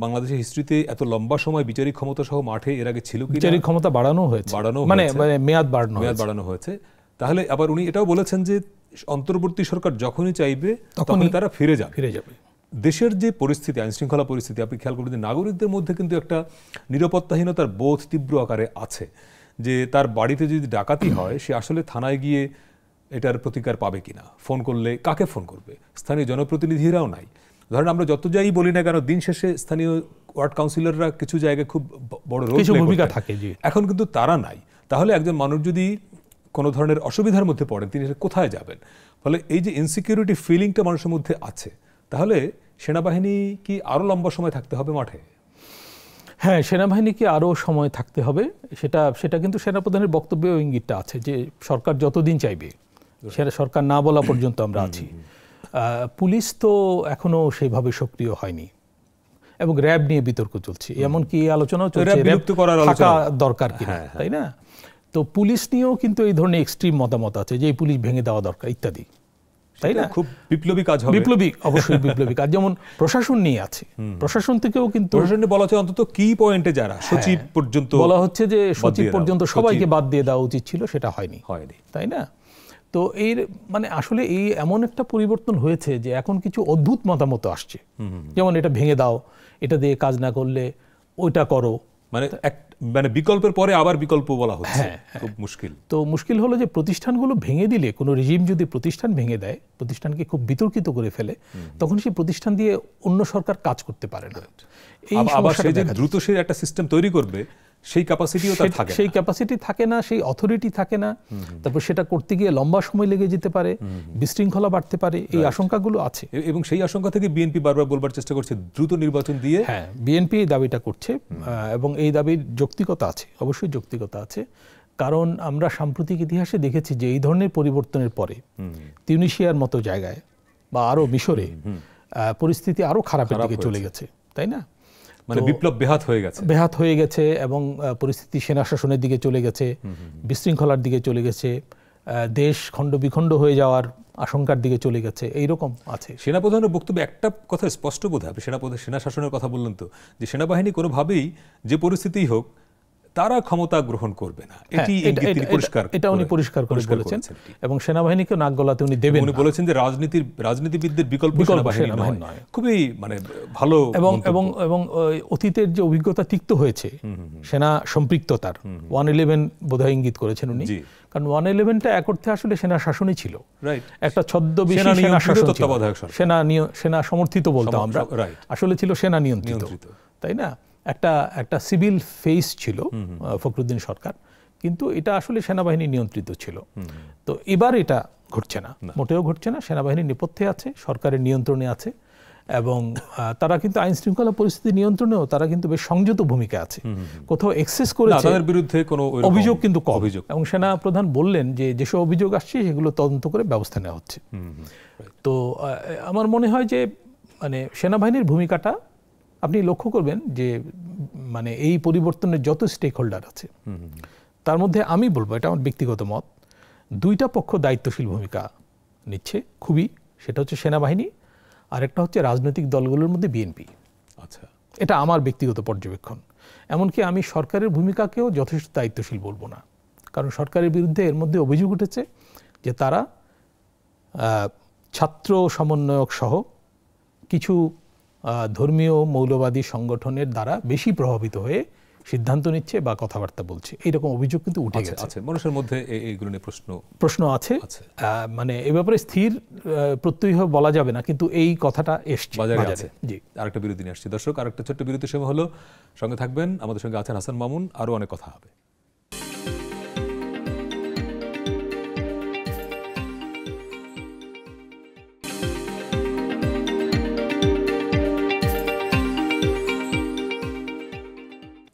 বাংলাদেশের হিস্ট্রিতে এত লম্বা সময় বিচারিক ক্ষমতা সহ মাঠে এর আগে ছিল কি? বিচারিক ক্ষমতা বাড়ানো হয়েছে, মানে মেয়াদ বাড়ানো হয়েছে। তাহলে আবার উনি এটাও বলেছেন যে অন্তর্বর্তী সরকার যখনই চাইবে তখনই তারা ফিরে যাবে। দেশের যে পরিস্থিতি, আইনশৃঙ্খলা পরিস্থিতি, আপনি খেয়াল করবেন যে নাগরিকদের মধ্যে কিন্তু একটা নিরাপত্তাহীনতার বোধ তীব্র আকারে আছে, যে তার বাড়িতে যদি ডাকাতি হয় সে আসলে থানায় গিয়ে এটার প্রতিকার পাবে কিনা, ফোন করলে কাকে ফোন করবে, স্থানীয় জনপ্রতিনিধিরাও নাই। ধরেন আমরা যত যাই বলি না কেন, দিন শেষে স্থানীয় ওয়ার্ড কাউন্সিলররা কিছু জায়গায় খুব বড় ভূমিকা থাকে, এখন কিন্তু তারা নাই। তাহলে একজন মানুষ যদি কোনো ধরনের অসুবিধার মধ্যে পড়েন, তিনি কোথায় যাবেন? ফলে এই যে ইনসিকিউরিটি ফিলিংটা মানুষের মধ্যে আছে, তাহলে সেনাবাহিনী কি আরো লম্বা সময় থাকতে হবে মাঠে? হ্যাঁ, সেনাবাহিনীকে আরও সময় থাকতে হবে, সেটা কিন্তু সেনাপ্রধানের বক্তব্যেও ইঙ্গিতটা আছে যে সরকার যতদিন চাইবে, সেটা সরকার না বলা পর্যন্ত আমরা আছি। পুলিশ তো এখনো সেইভাবে সক্রিয় হয়নি, এবং র্যাব নিয়ে বিতর্ক চলছে, এমনকি এই আলোচনাও চলছে থাকা দরকার কিনা, তাই না? তো পুলিশ নিয়েও কিন্তু এই ধরনের এক্সট্রিম মতামত আছে যে এই পুলিশ ভেঙে দেওয়া দরকার ইত্যাদি। তাই না? খুব বিপ্লবী কাজ হবে। বিপ্লবী, অবশ্যই বিপ্লবী কাজ। যেমন প্রশাসন নিয়ে আছে, প্রশাসন থেকেও কিন্তু প্রশাসনে বলা হচ্ছে অন্তত কি পয়েন্টে যারা সচিব পর্যন্ত বলা হচ্ছে যে সচিব পর্যন্ত সবাইকে বাদ দিয়ে দেওয়া উচিত ছিল, সেটা হয়নি, তাই না? তো এর মানে আসলে এই এমন একটা পরিবর্তন হয়েছে যে এখন কিছু অদ্ভুত মতামত আসছে, যেমন এটা ভেঙে দাও, এটা দিয়ে কাজ না করলে ওইটা করো, মানে বিকল্পের পরে আবার বিকল্প বলা হচ্ছে। খুব মুশকিল। তো মুশকিল হলো যে প্রতিষ্ঠানগুলো ভেঙে দিলে, কোনো রেজিম যদি প্রতিষ্ঠান ভেঙে দেয়, প্রতিষ্ঠানকে খুব বিতর্কিত করে ফেলে, তখন সেই প্রতিষ্ঠান দিয়ে অন্য সরকার কাজ করতে পারে না। আবার সে যে দ্রুত সে একটা সিস্টেম তৈরি করবে সেই ক্যাপাসিটিও তার থাকে না, সেই ক্যাপাসিটি থাকে না, সেই অথরিটি থাকে না। তারপর সেটা করতে গিয়ে লম্বা সময় লেগে যেতে পারে, বিশৃঙ্খলা বাড়তে পারে, এই আশঙ্কাগুলো আছে। এবং সেই আশঙ্কা থেকে বিএনপি বারবার বলবার চেষ্টা করছে দ্রুত নির্বাচন দিয়ে। হ্যাঁ, বিএনপি এই দাবিটা করছে এবং এই দাবির যৌক্তিকতা আছে, অবশ্যই যৌক্তিকতা আছে। কারণ আমরা সাম্প্রতিক ইতিহাসে দেখেছি যে এই ধরনের পরিবর্তনের পরে তিউনিশিয়ার মতো জায়গায় বা আরো মিশরে পরিস্থিতি আরো খারাপের দিকে চলে গেছে, তাই না? মানে বিপ্লব বেহাত হয়ে গেছে এবং পরিস্থিতি সেনা শাসনের দিকে চলে গেছে, বিশৃঙ্খলার দিকে চলে গেছে, দেশ খণ্ড বিখণ্ড হয়ে যাওয়ার আশঙ্কার দিকে চলে গেছে, এইরকম আছে। সেনাপ্রধানের বক্তব্যে একটা কথা স্পষ্ট বোধ হয়, সেনা শাসনের কথা বললেন তো, যে সেনাবাহিনী কোনোভাবেই যে পরিস্থিতিই হোক তারা ক্ষমতা গ্রহণ করবে না, এটা উনি পরিষ্কার করে বলেছেন। এবং সেনাবাহিনীকে নাক গলাতে উনি দেবেন। উনি বলেছেন যে রাজনীতিবিদদের বিকল্প সেনাবাহিনী নয়। খুবই মানে ভালো। এবং অতীতের যে অভিজ্ঞতা তিক্ত হয়েছে সেনা সম্পৃক্ততার, 111 বোধহয় ইঙ্গিত করেছেন উনি। কারণ 111টা এক অর্থে আসলে সেনা শাসনই ছিল, একটা ছদ্মবেশী সেনা শাসন, সেনা সমর্থিত বলতাম আমরা, আসলে ছিল সেনা নিয়ন্ত্রিত, তাই না? একটা সিভিল ফেস ছিল ফখরুদ্দিন সরকার, কিন্তু এটা আসলে সেনাবাহিনী নিয়ন্ত্রিত ছিল। তো এবার এটা ঘটছে না, মোটেও ঘটছে না। সেনাবাহিনীর নেপথ্যে আছে, সরকারের নিয়ন্ত্রণে আছে, এবং তারা কিন্তু আইন শৃঙ্খলা পরিস্থিতি নিয়ন্ত্রণেও তারা কিন্তু বেশ সংযত ভূমিকা আছে। কোথাও এক্সেস করেছে, তাদের বিরুদ্ধে কোনো অভিযোগ কিন্তু কম। এবং সেনা প্রধান বললেন যে যেসব অভিযোগ আসছে সেগুলো তদন্ত করে ব্যবস্থা নেওয়া হচ্ছে। তো আমার মনে হয় যে মানে সেনাবাহিনীর ভূমিকাটা আপনি লক্ষ্য করবেন যে মানে এই পরিবর্তনের যত স্টেক হোল্ডার আছে তার মধ্যে আমি বলবো, এটা আমার ব্যক্তিগত মত, দুইটা পক্ষ দায়িত্বশীল ভূমিকা নিচ্ছে খুবই। সেটা হচ্ছে সেনাবাহিনী, আর একটা হচ্ছে রাজনৈতিক দলগুলোর মধ্যে বিএনপি। আচ্ছা, এটা আমার ব্যক্তিগত পর্যবেক্ষণ। এমনকি আমি সরকারের ভূমিকাকেও যথেষ্ট দায়িত্বশীল বলবো না, কারণ সরকারের বিরুদ্ধে এর মধ্যে অভিযোগ উঠেছে যে তারা ছাত্র সমন্বয়ক সহ কিছু ধর্মীয় মৌলবাদী সংগঠনের দ্বারা বেশি প্রভাবিত হয়ে সিদ্ধান্ত নিচ্ছে বা কথাবার্তা বলছে, এইরকম অভিযোগ কিন্তু উঠে গেছে। মানুষের মধ্যে এইগুলো নিয়ে প্রশ্ন আছে। মানে এ ব্যাপারে স্থির প্রত্যয় বলা যাবে না, কিন্তু এই কথাটা এসছে বাজারে। জি, আরেকটা বিরতি নিয়ে আসছি দর্শক, আরেকটা ছোট্ট বিরতির সময় হলো, সঙ্গে থাকবেন। আমাদের সঙ্গে আছেন হাসান মামুন, আরো অনেক কথা হবে।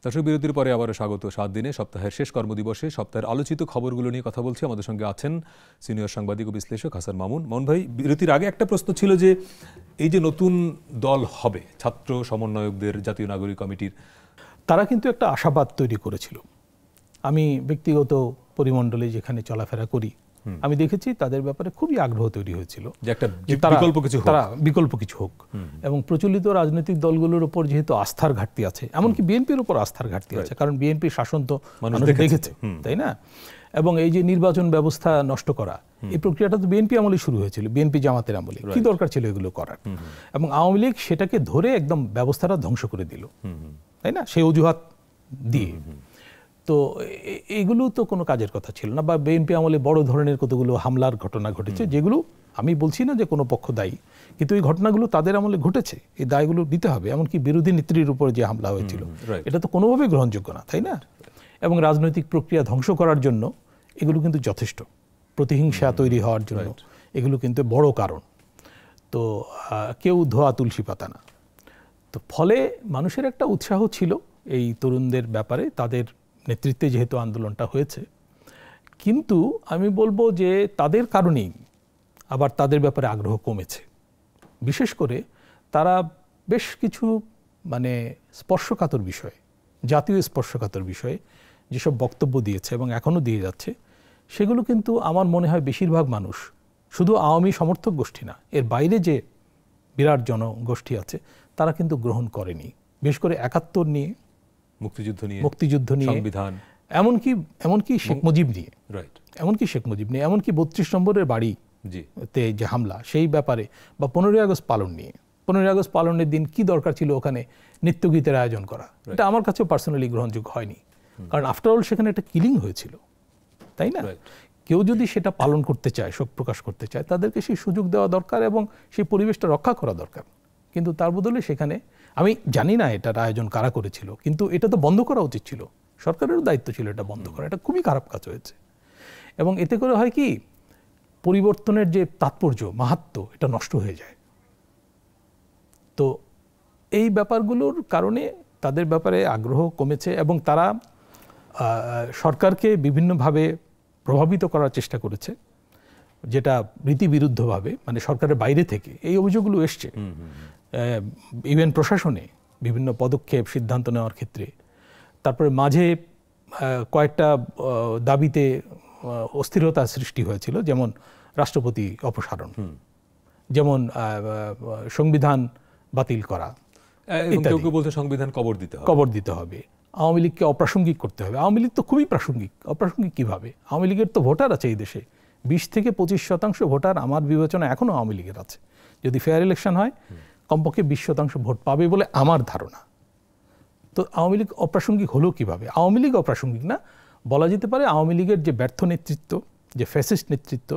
দর্শক, বিরতির পরে আবারও স্বাগত। 7 দিনে সপ্তাহের শেষ কর্মদিবসে সপ্তাহের আলোচিত খবরগুলো নিয়ে কথা বলছি। আমাদের সঙ্গে আছেন সিনিয়র সাংবাদিক ও বিশ্লেষক হাসান মামুন। মামুন ভাই, বিরতির আগে একটা প্রশ্ন ছিল যে এই যে নতুন দল হবে ছাত্র সমন্বয়কদের জাতীয় নাগরিক কমিটির, তারা কিন্তু একটা আশাবাদ তৈরি করেছিল। আমি ব্যক্তিগত পরিমণ্ডলে যেখানে চলাফেরা করি আমি দেখেছি তাদের ব্যাপারে খুবই আগ্রহ তৈরি হয়েছিল যে একটা বিকল্প কিছু হোক। এবং প্রচলিত রাজনৈতিক দলগুলোর উপর যেহেতু আস্থার ঘাটতি আছে, এমনকি বিএনপির উপর আস্থার ঘাটতি আছে, কারণ বিএনপি শাসন তো মানুষ দেখেছে, তাই না? এবং এই যে নির্বাচন ব্যবস্থা নষ্ট করা, এই প্রক্রিয়াটা তো বিএনপি আমলে শুরু হয়েছিল, বিএনপি জামাতের আমলে। কি দরকার ছিল এগুলো করার? এবং আওয়ামী লীগ সেটাকে ধরে একদম ব্যবস্থাটা ধ্বংস করে দিল, তাই না? সেই অজুহাত দিয়ে। তো এইগুলো তো কোনো কাজের কথা ছিল না। বা বিএনপি আমলে বড় ধরনের কতগুলো হামলার ঘটনা ঘটেছে, যেগুলো আমি বলছি না যে কোনো পক্ষ দায়ী, কিন্তু এই ঘটনাগুলো তাদের আমলে ঘটেছে, এই দায়গুলো দিতে হবে। এমনকি বিরোধী নেত্রীর উপর যে হামলা হয়েছিল, এটা তো কোনোভাবেই গ্রহণযোগ্য না, তাই না? এবং রাজনৈতিক প্রক্রিয়া ধ্বংস করার জন্য এগুলো কিন্তু যথেষ্ট, প্রতিহিংসা তৈরি হওয়ার জন্য এগুলো কিন্তু বড় কারণ। তো কেউ ধোয়া তুলসী পাতা না। তো ফলে মানুষের একটা উৎসাহ ছিল এই তরুণদের ব্যাপারে, তাদের নেতৃত্বে যেহেতু আন্দোলনটা হয়েছে। কিন্তু আমি বলবো যে তাদের কারণেই আবার তাদের ব্যাপারে আগ্রহ কমেছে। বিশেষ করে তারা বেশ কিছু মানে স্পর্শকাতর বিষয়ে, জাতীয় স্পর্শকাতর বিষয়ে যেসব বক্তব্য দিয়েছে এবং এখনও দিয়ে যাচ্ছে, সেগুলো কিন্তু আমার মনে হয় বেশিরভাগ মানুষ শুধু আওয়ামী সমর্থক গোষ্ঠী না, এর বাইরে যে বিরাট জনগোষ্ঠী আছে তারা কিন্তু গ্রহণ করেনি। বিশেষ করে ৭১ নিয়ে, মুক্তিযুদ্ধ নিয়ে, সংবিধান, এমনকি শেখ মুজিব নিয়ে, রাইট, এমনকি ৩২ নম্বরের বাড়িতে যে হামলা সেই ব্যাপারে, বা ১৫ই আগস্ট পালন নিয়ে, ১৫ই আগস্ট পালনের দিন কি দরকার ছিল ওখানে নৃত্যগীতের আয়োজন করা, এটা আমার কাছেও পার্সোনালি গ্রহণযোগ্য হয়নি। কারণ আফটারঅল সেখানে একটা কিলিং হয়েছিল, তাই না? কেউ যদি সেটা পালন করতে চায়, শোক প্রকাশ করতে চায়, তাদেরকে সেই সুযোগ দেওয়া দরকার এবং সেই পরিবেশটা রক্ষা করা দরকার। কিন্তু তার বদলে সেখানে, আমি জানি না এটার আয়োজন কারা করেছিল, কিন্তু এটা তো বন্ধ করা উচিত ছিল, সরকারেরও দায়িত্ব ছিল এটা বন্ধ করা। এটা খুবই খারাপ কাজ হয়েছে এবং এতে করে হয় কি, পরিবর্তনের যে তাৎপর্য, মাহাত্ম্য, এটা নষ্ট হয়ে যায়। তো এই ব্যাপারগুলোর কারণে তাদের ব্যাপারে আগ্রহ কমেছে এবং তারা সরকারকে বিভিন্নভাবে প্রভাবিত করার চেষ্টা করেছে, যেটা রীতিবিরুদ্ধভাবে, মানে সরকারের বাইরে থেকে এই অভিযোগগুলো এসছে। ইভেন প্রশাসনে বিভিন্ন পদক্ষেপ সিদ্ধান্ত নেওয়ার ক্ষেত্রে, তারপরে মাঝে কয়েকটা দাবিতে অস্থিরতা সৃষ্টি হয়েছিল, যেমন রাষ্ট্রপতি অপসারণ, যেমন সংবিধান বাতিল করা, কেউ বলতে সংবিধান কবর দিতে হবে, আওয়ামী লীগকে অপ্রাসঙ্গিক করতে হবে। আওয়ামী লীগ তো খুবই প্রাসঙ্গিক। অপ্রাসঙ্গিক কিভাবে? আওয়ামী লীগের তো ভোটার আছে এই দেশে, 20 থেকে 25% ভোটার আমার বিবেচনা এখনও আওয়ামী লীগের আছে। যদি ফেয়ার ইলেকশন হয় কমপক্ষে 20% ভোট পাবে বলে আমার ধারণা। তো আওয়ামী লীগ অপ্রাসঙ্গিক হলো কিভাবে? আওয়ামী লীগ অপ্রাসঙ্গিক না, বলা যেতে পারে আওয়ামী লীগের যে ব্যর্থ নেতৃত্ব, যে ফ্যাসিস্ট নেতৃত্ব,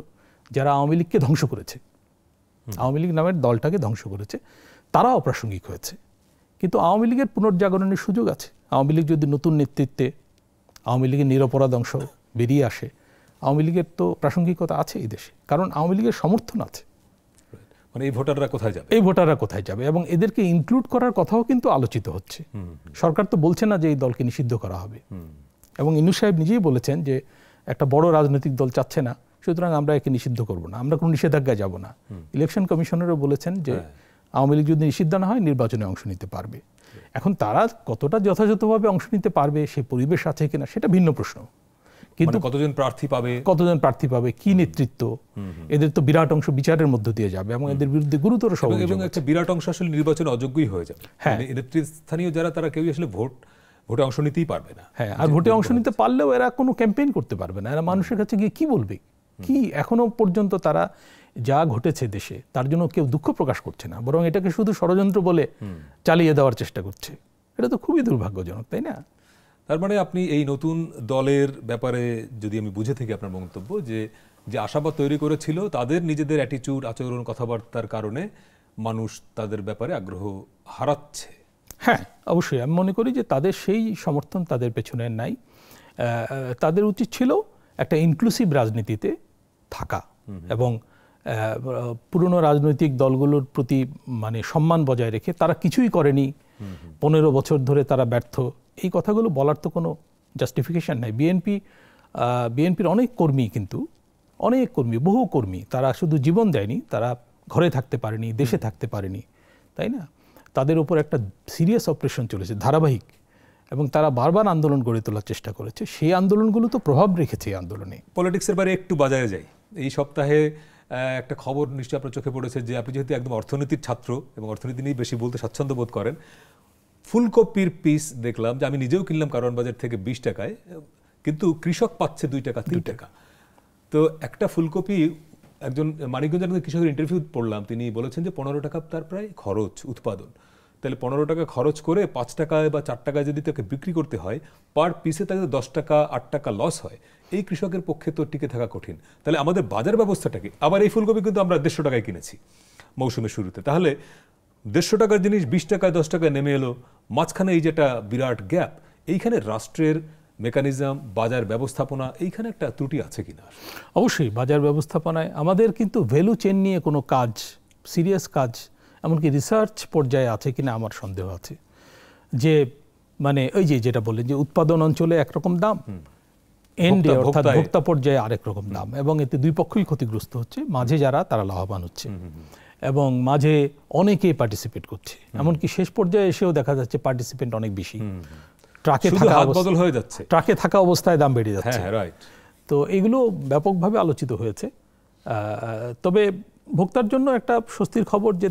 যারা আওয়ামী লীগকে ধ্বংস করেছে, আওয়ামী লীগ নামের দলটাকে ধ্বংস করেছে, তারা অপ্রাসঙ্গিক হয়েছে। কিন্তু আওয়ামী লীগের পুনর্জাগরণের সুযোগ আছে। আওয়ামী লীগ যদি নতুন নেতৃত্বে, আওয়ামী লীগের নিরপরাধ অংশ বেরিয়ে আসে, আওয়ামী লীগের তো প্রাসঙ্গিকতা আছে এই দেশে, কারণ আওয়ামী লীগের সমর্থন আছে। মানে এই ভোটাররা কোথায় যাবে? এই ভোটাররা কোথায় যাবে এবং এদেরকে ইনক্লুড করার কথাও কিন্তু আলোচিত হচ্ছে। সরকার তো বলছে না যে এই দলকে নিষিদ্ধ করা হবে, এবং ইনু সাহেব নিজেই বলেছেন যে একটা বড় রাজনৈতিক দল চাচ্ছে না, সুতরাং আমরা একে নিষিদ্ধ করব না, আমরা কোনো নিষেধাজ্ঞায় যাব না। ইলেকশন কমিশনারও বলেছেন যে আওয়ামী লীগ যদি নিষিদ্ধ না হয় নির্বাচনে অংশ নিতে পারবে। এখন তারা কতটা যথাযথভাবে অংশ নিতে পারবে, সেই পরিবেশ আছে কিনা সেটা ভিন্ন প্রশ্ন। কিন্তু কতজন প্রার্থী পাবে, কি নেতৃত্ব, এদের তো বিরাট অংশ বিচারের মধ্য দিয়ে যাবে এবং এদের বিরুদ্ধে গুরুতর অভিযোগ, এবং একটা বিরাট অংশ আসলে নির্বাচনে অযোগ্যই হয়ে যাবে। নেতৃস্থানীয় যারা, তারা কেউই আসলে ভোটে অংশ নিতেই পারবে না। হ্যাঁ, আর ভোটে অংশ নিতে পারলেও এরা কোনো ক্যাম্পেইন করতে পারবে না। এরা মানুষের কাছে গিয়ে কি বলবে? কি এখনো পর্যন্ত তারা যা ঘটেছে দেশে তার জন্য কেউ দুঃখ প্রকাশ করছে না, বরং এটাকে শুধু ষড়যন্ত্র বলে চালিয়ে দেওয়ার চেষ্টা করছে। এটা তো খুবই দুর্ভাগ্যজনক, তাই না? তার মানে আপনি এই নতুন দলের ব্যাপারে যদি আমি বুঝে থাকি আপনার মন্তব্য, যে আশাবাদ তৈরি করেছিল, তাদের নিজেদের অ্যাটিটিউড, আচরণ, কথাবার্তার কারণে মানুষ তাদের ব্যাপারে আগ্রহ হারাচ্ছে। হ্যাঁ, অবশ্যই আমি মনে করি যে তাদের সেই সমর্থন তাদের পেছনে নাই। তাদের উচিত ছিল একটা ইনক্লুসিভ রাজনীতিতে থাকা এবং পুরনো রাজনৈতিক দলগুলোর প্রতি মানে সম্মান বজায় রেখে, তারা কিছুই করেনি, 15 বছর ধরে তারা ব্যর্থ, এই কথাগুলো বলার তো কোনো জাস্টিফিকেশন নাই। বিএনপির অনেক কর্মী, কিন্তু অনেক কর্মী, বহু কর্মী, তারা শুধু জীবন দেয়নি, তারা ঘরে থাকতে পারেনি, দেশে থাকতে পারেনি, তাই না? তাদের উপর একটা সিরিয়াস অপারেশন চলেছে, ধারাবাহিক, এবং তারা বারবার আন্দোলন গড়ে তোলার চেষ্টা করেছে। সেই আন্দোলনগুলো তো প্রভাব রেখেছে এই আন্দোলনে। পলিটিক্সের বাইরে একটু বাজারে যাই। এই সপ্তাহে একটা খবর নিশ্চয়ই আপনার চোখে পড়েছে, যে আপনি যেহেতু একদম অর্থনীতির ছাত্র এবং অর্থনীতি নিয়ে বেশি বলতে স্বাচ্ছন্দ্য বোধ করেন, ফুলকপির পিস দেখলাম, যে আমি নিজেও কিনলাম কারওয়ান বাজার থেকে 20 টাকায়, কিন্তু কৃষক পাচ্ছে 2 টাকা 3 টাকা। তো একটা ফুলকপি, একজন মানিকগঞ্জের একজন কৃষকের ইন্টারভিউ পড়লাম, তিনি বলেছেন যে 15 টাকা তার প্রায় খরচ উৎপাদন। তাহলে 15 টাকা খরচ করে 5 টাকায় বা 4 টাকায় যদি তাকে বিক্রি করতে হয়, পার পিসে তাকে 10 টাকা 8 টাকা লস হয়। এই কৃষকের পক্ষে তো টিকে থাকা কঠিন। তাহলে আমাদের বাজার ব্যবস্থাটাকে, আবার এই ফুলকপি কিন্তু আমরা 150 টাকায় কিনেছি মৌসুমের শুরুতে, তাহলে 150 টাকার জিনিস 20 টাকায় 10 টাকায় নেমে এলো, মাঝখানে এই যেটা বিরাট গ্যাপ, এইখানে রাষ্ট্রের মেকানিজম, বাজার ব্যবস্থাপনা, এইখানে একটা ত্রুটি আছে কিনা? অবশ্যই বাজার ব্যবস্থাপনায় আমাদের কিন্তু ভ্যালু চেন নিয়ে কোনো কাজ, সিরিয়াস কাজ, এমনকি রিসার্চ পর্যায়ে আছে কিনা আমার সন্দেহ আছে। যে মানে ওই যেটা বললেন, যে উৎপাদন অঞ্চলে একরকম দাম, এন্ডে অর্থাৎ ভোক্তা পর্যায়ে আরেক রকম দাম, এবং এতে দুই পক্ষই ক্ষতিগ্রস্ত হচ্ছে। মাঝে যারা, তারা লাভবান হচ্ছে এবং মাঝে অনেকেই পার্টিসিপেট করছে, এমনকি শেষ পর্যায়ে এসেও দেখা যাচ্ছে পার্টিসিপেন্ট অনেক বেশি। ট্রাকে থাকা অবস্থায় দাম বেড়ে যাচ্ছে। তো এগুলো ব্যাপকভাবে আলোচিত হয়েছে তবে ভোক্তার জন্য একটা স্বস্তির খবর যে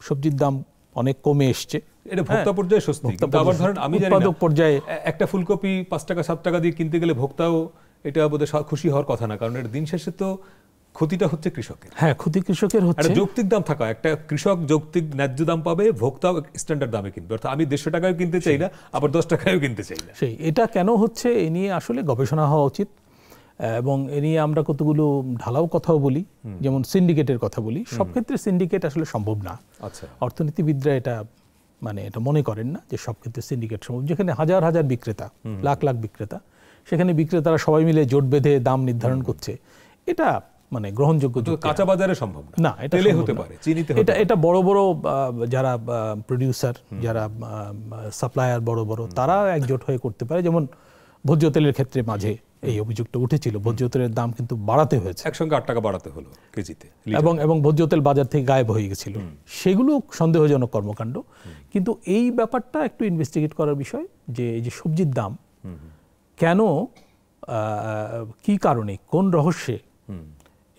সবজির দাম অনেক কমে এসছে। এটা ভোক্তা পর্যায়ে স্বস্তি, কিন্তু আবার ধরেন আমি জানি উৎপাদক পর্যায়ে একটা ফুলকপি 5 টাকা 7 টাকা দিয়ে কিনতে গেলে ভোক্তাও এটা বোধহয় খুশি হওয়ার কথা না, কারণ এর দিন শেষে তো ক্ষতিটা হচ্ছে কৃষকের। হ্যাঁ, ক্ষতি কৃষকের হচ্ছে। একটা যৌক্তিক দাম থাকা, একটা কৃষক যৌক্তিক ন্যায্য দাম পাবে, ভোক্তাও স্ট্যান্ডার্ড দামে কিনবে। অর্থাৎ আমি 150 টাকায় কিনতে চাই না, আবার 10 টাকায়ও কিনতে চাই না। এটা কেন হচ্ছে এ নিয়ে আসলে গবেষণা হওয়া উচিত, এবং এ নিয়ে আমরা কতগুলো ঢালাও কথাও বলি, যেমন সিন্ডিকেটের কথা বলি। সব ক্ষেত্রে সিন্ডিকেট আসলে সম্ভব না। আচ্ছা, অর্থনীতিবিদরা এটা মনে করেন না যে সব ক্ষেত্রে সিন্ডিকেট সম্ভব। যেখানে হাজার হাজার বিক্রেতা, লাখ লাখ বিক্রেতা, সেখানে বিক্রেতারা সবাই মিলে জোট বেঁধে দাম নির্ধারণ করছে, এটা গ্রহণযোগ্য কাঁচা বাজারে সম্ভব না। এটা তেলে হতে পারে, চিনিতে হতে পারে। এটা বড় বড় যারা প্রোডিউসার, যারা সাপ্লায়ার বড় বড়, তারা একজোট হয়ে করতে পারে। যেমন ভোজ্য তেলের ক্ষেত্রে মাঝে এই অভিযোগটা উঠেছিল, ভোজ্য তেলের দাম কিন্তু বাড়াতে হয়েছে, একসঙ্গে 8 টাকা বাড়াতে হলো কেজিতে, এবং ভোজ্য তেল বাজার থেকে গায়েব হয়ে গেছিল। সেগুলো সন্দেহজনক কর্মকাণ্ড। কিন্তু এই ব্যাপারটা একটু ইনভেস্টিগেট করার বিষয়, যে এই যে সবজির দাম কেন, কি কারণে, কোন রহস্যে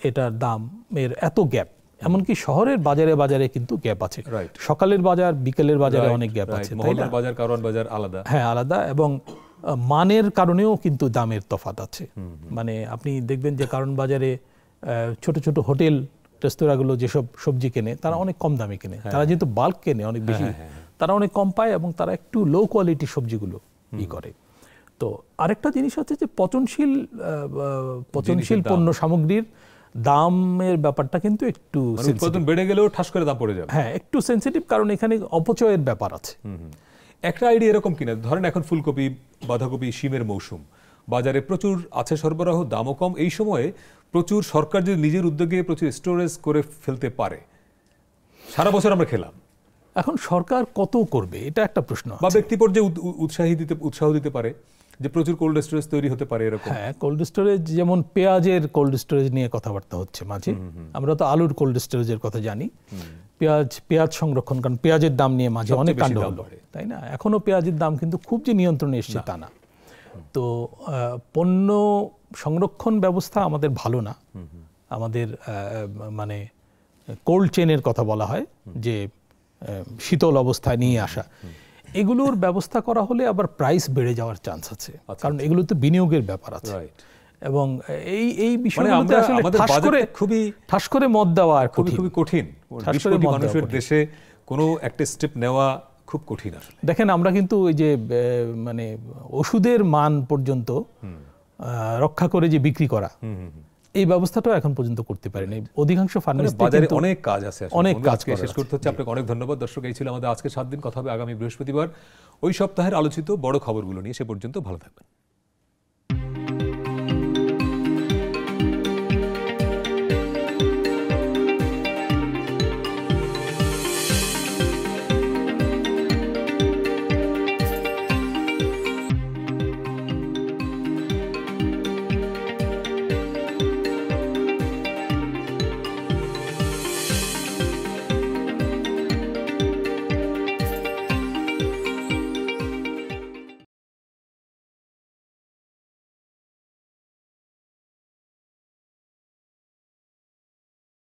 এটার দামের এত গ্যাপ। এমনকি শহরের বাজারে বাজারে কিন্তু গ্যাপ আছে। সকালের বাজার বিকেলের বাজারে অনেক গ্যাপ আছে, তাই না? বাজার, কারওয়ান বাজার আলাদা। হ্যাঁ, আলাদা। এবং মানের কারণেও কিন্তু দামের তফাৎ আছে। আপনি দেখবেন যে কারওয়ান বাজারে ছোট ছোট হোটেল রেস্তোরাঁগুলো যেসব সবজি কেনে, তারা অনেক কম দামে কেনে। তারা যেহেতু বাল্ক কেনে অনেক বেশি, তারা অনেক কম পায়, এবং তারা একটু লো কোয়ালিটির সবজিগুলো করে। তো আরেকটা জিনিস হচ্ছে যে পচনশীল পণ্য সামগ্রীর দামের ব্যাপারটা কিন্তু একটু উৎপাদন বেড়ে গেলেও ঠাস করে দাম পড়ে যাবে। হ্যাঁ, একটু সেনসিটিভ, কারণ এখানে অপচয়ের ব্যাপার আছে। একটা আইডিয়া এরকম কিনা, ধরেন এখন ফুলকপি, বাঁধাকপি, শিমের মৌসুম, বাজারে প্রচুর আছে সরবরাহ, দামও কম। এই সময়ে প্রচুর সরকার যদি নিজের উদ্যোগে প্রচুর স্টোরেজ করে ফেলতে পারে, সারা বছর আমরা খেলাম। এখন সরকার কত করবে, এটা একটা প্রশ্ন। বা ব্যক্তি পর্যায়ে উৎসাহ দিতে পারে যে প্রচুর কোল্ড স্টোরেজ তৈরি হতে পারে এরকম। হ্যাঁ, কোল্ড স্টোরেজ, যেমন পেঁয়াজের কোল্ড স্টোরেজ নিয়ে কথাবার্তা হচ্ছে মাঝে। আমরা তো আলুর কোল্ড স্টোরেজের কথা জানি। পেঁয়াজ সংরক্ষণ, কারণ পেঁয়াজের দাম নিয়ে মাঝে অনেক কাণ্ড হলো, তাই না? এখনো পেঁয়াজের দাম কিন্তু খুব যে নিয়ন্ত্রণে এসছে তা না। তো পণ্য সংরক্ষণ ব্যবস্থা আমাদের ভালো না। আমাদের কোল্ড চেনের কথা বলা হয়, যে শীতল অবস্থায় নিয়ে আসা, এগুলোর ব্যবস্থা করা হলে আবার প্রাইস বেড়ে যাওয়ার চান্স আছে, কারণ এগুলো তো বিনিয়োগের ব্যাপার আছে। এবং এই বিষয়গুলোতে আসলে ঠাস করে মত দেওয়া খুবই কঠিন। মানুষের দেশে কোনো একটা স্টেপ নেওয়া খুব কঠিন আসলে। দেখেন, আমরা কিন্তু ওই যে ওষুধের মান পর্যন্ত রক্ষা করে যে বিক্রি করা, এই ব্যবস্থাটাও এখন পর্যন্ত করতে পারেনি অধিকাংশ ফার্মেসি। বাজারে অনেক কাজ আছে, অনেক কাজ শেষ করতে হচ্ছে। আপনাকে অনেক ধন্যবাদ। দর্শক, এই ছিল আমাদের আজকে 7 দিন। কথা হবে আগামী বৃহস্পতিবার ওই সপ্তাহের আলোচিত বড় খবরগুলো নিয়ে। সে পর্যন্ত ভালো থাকবেন।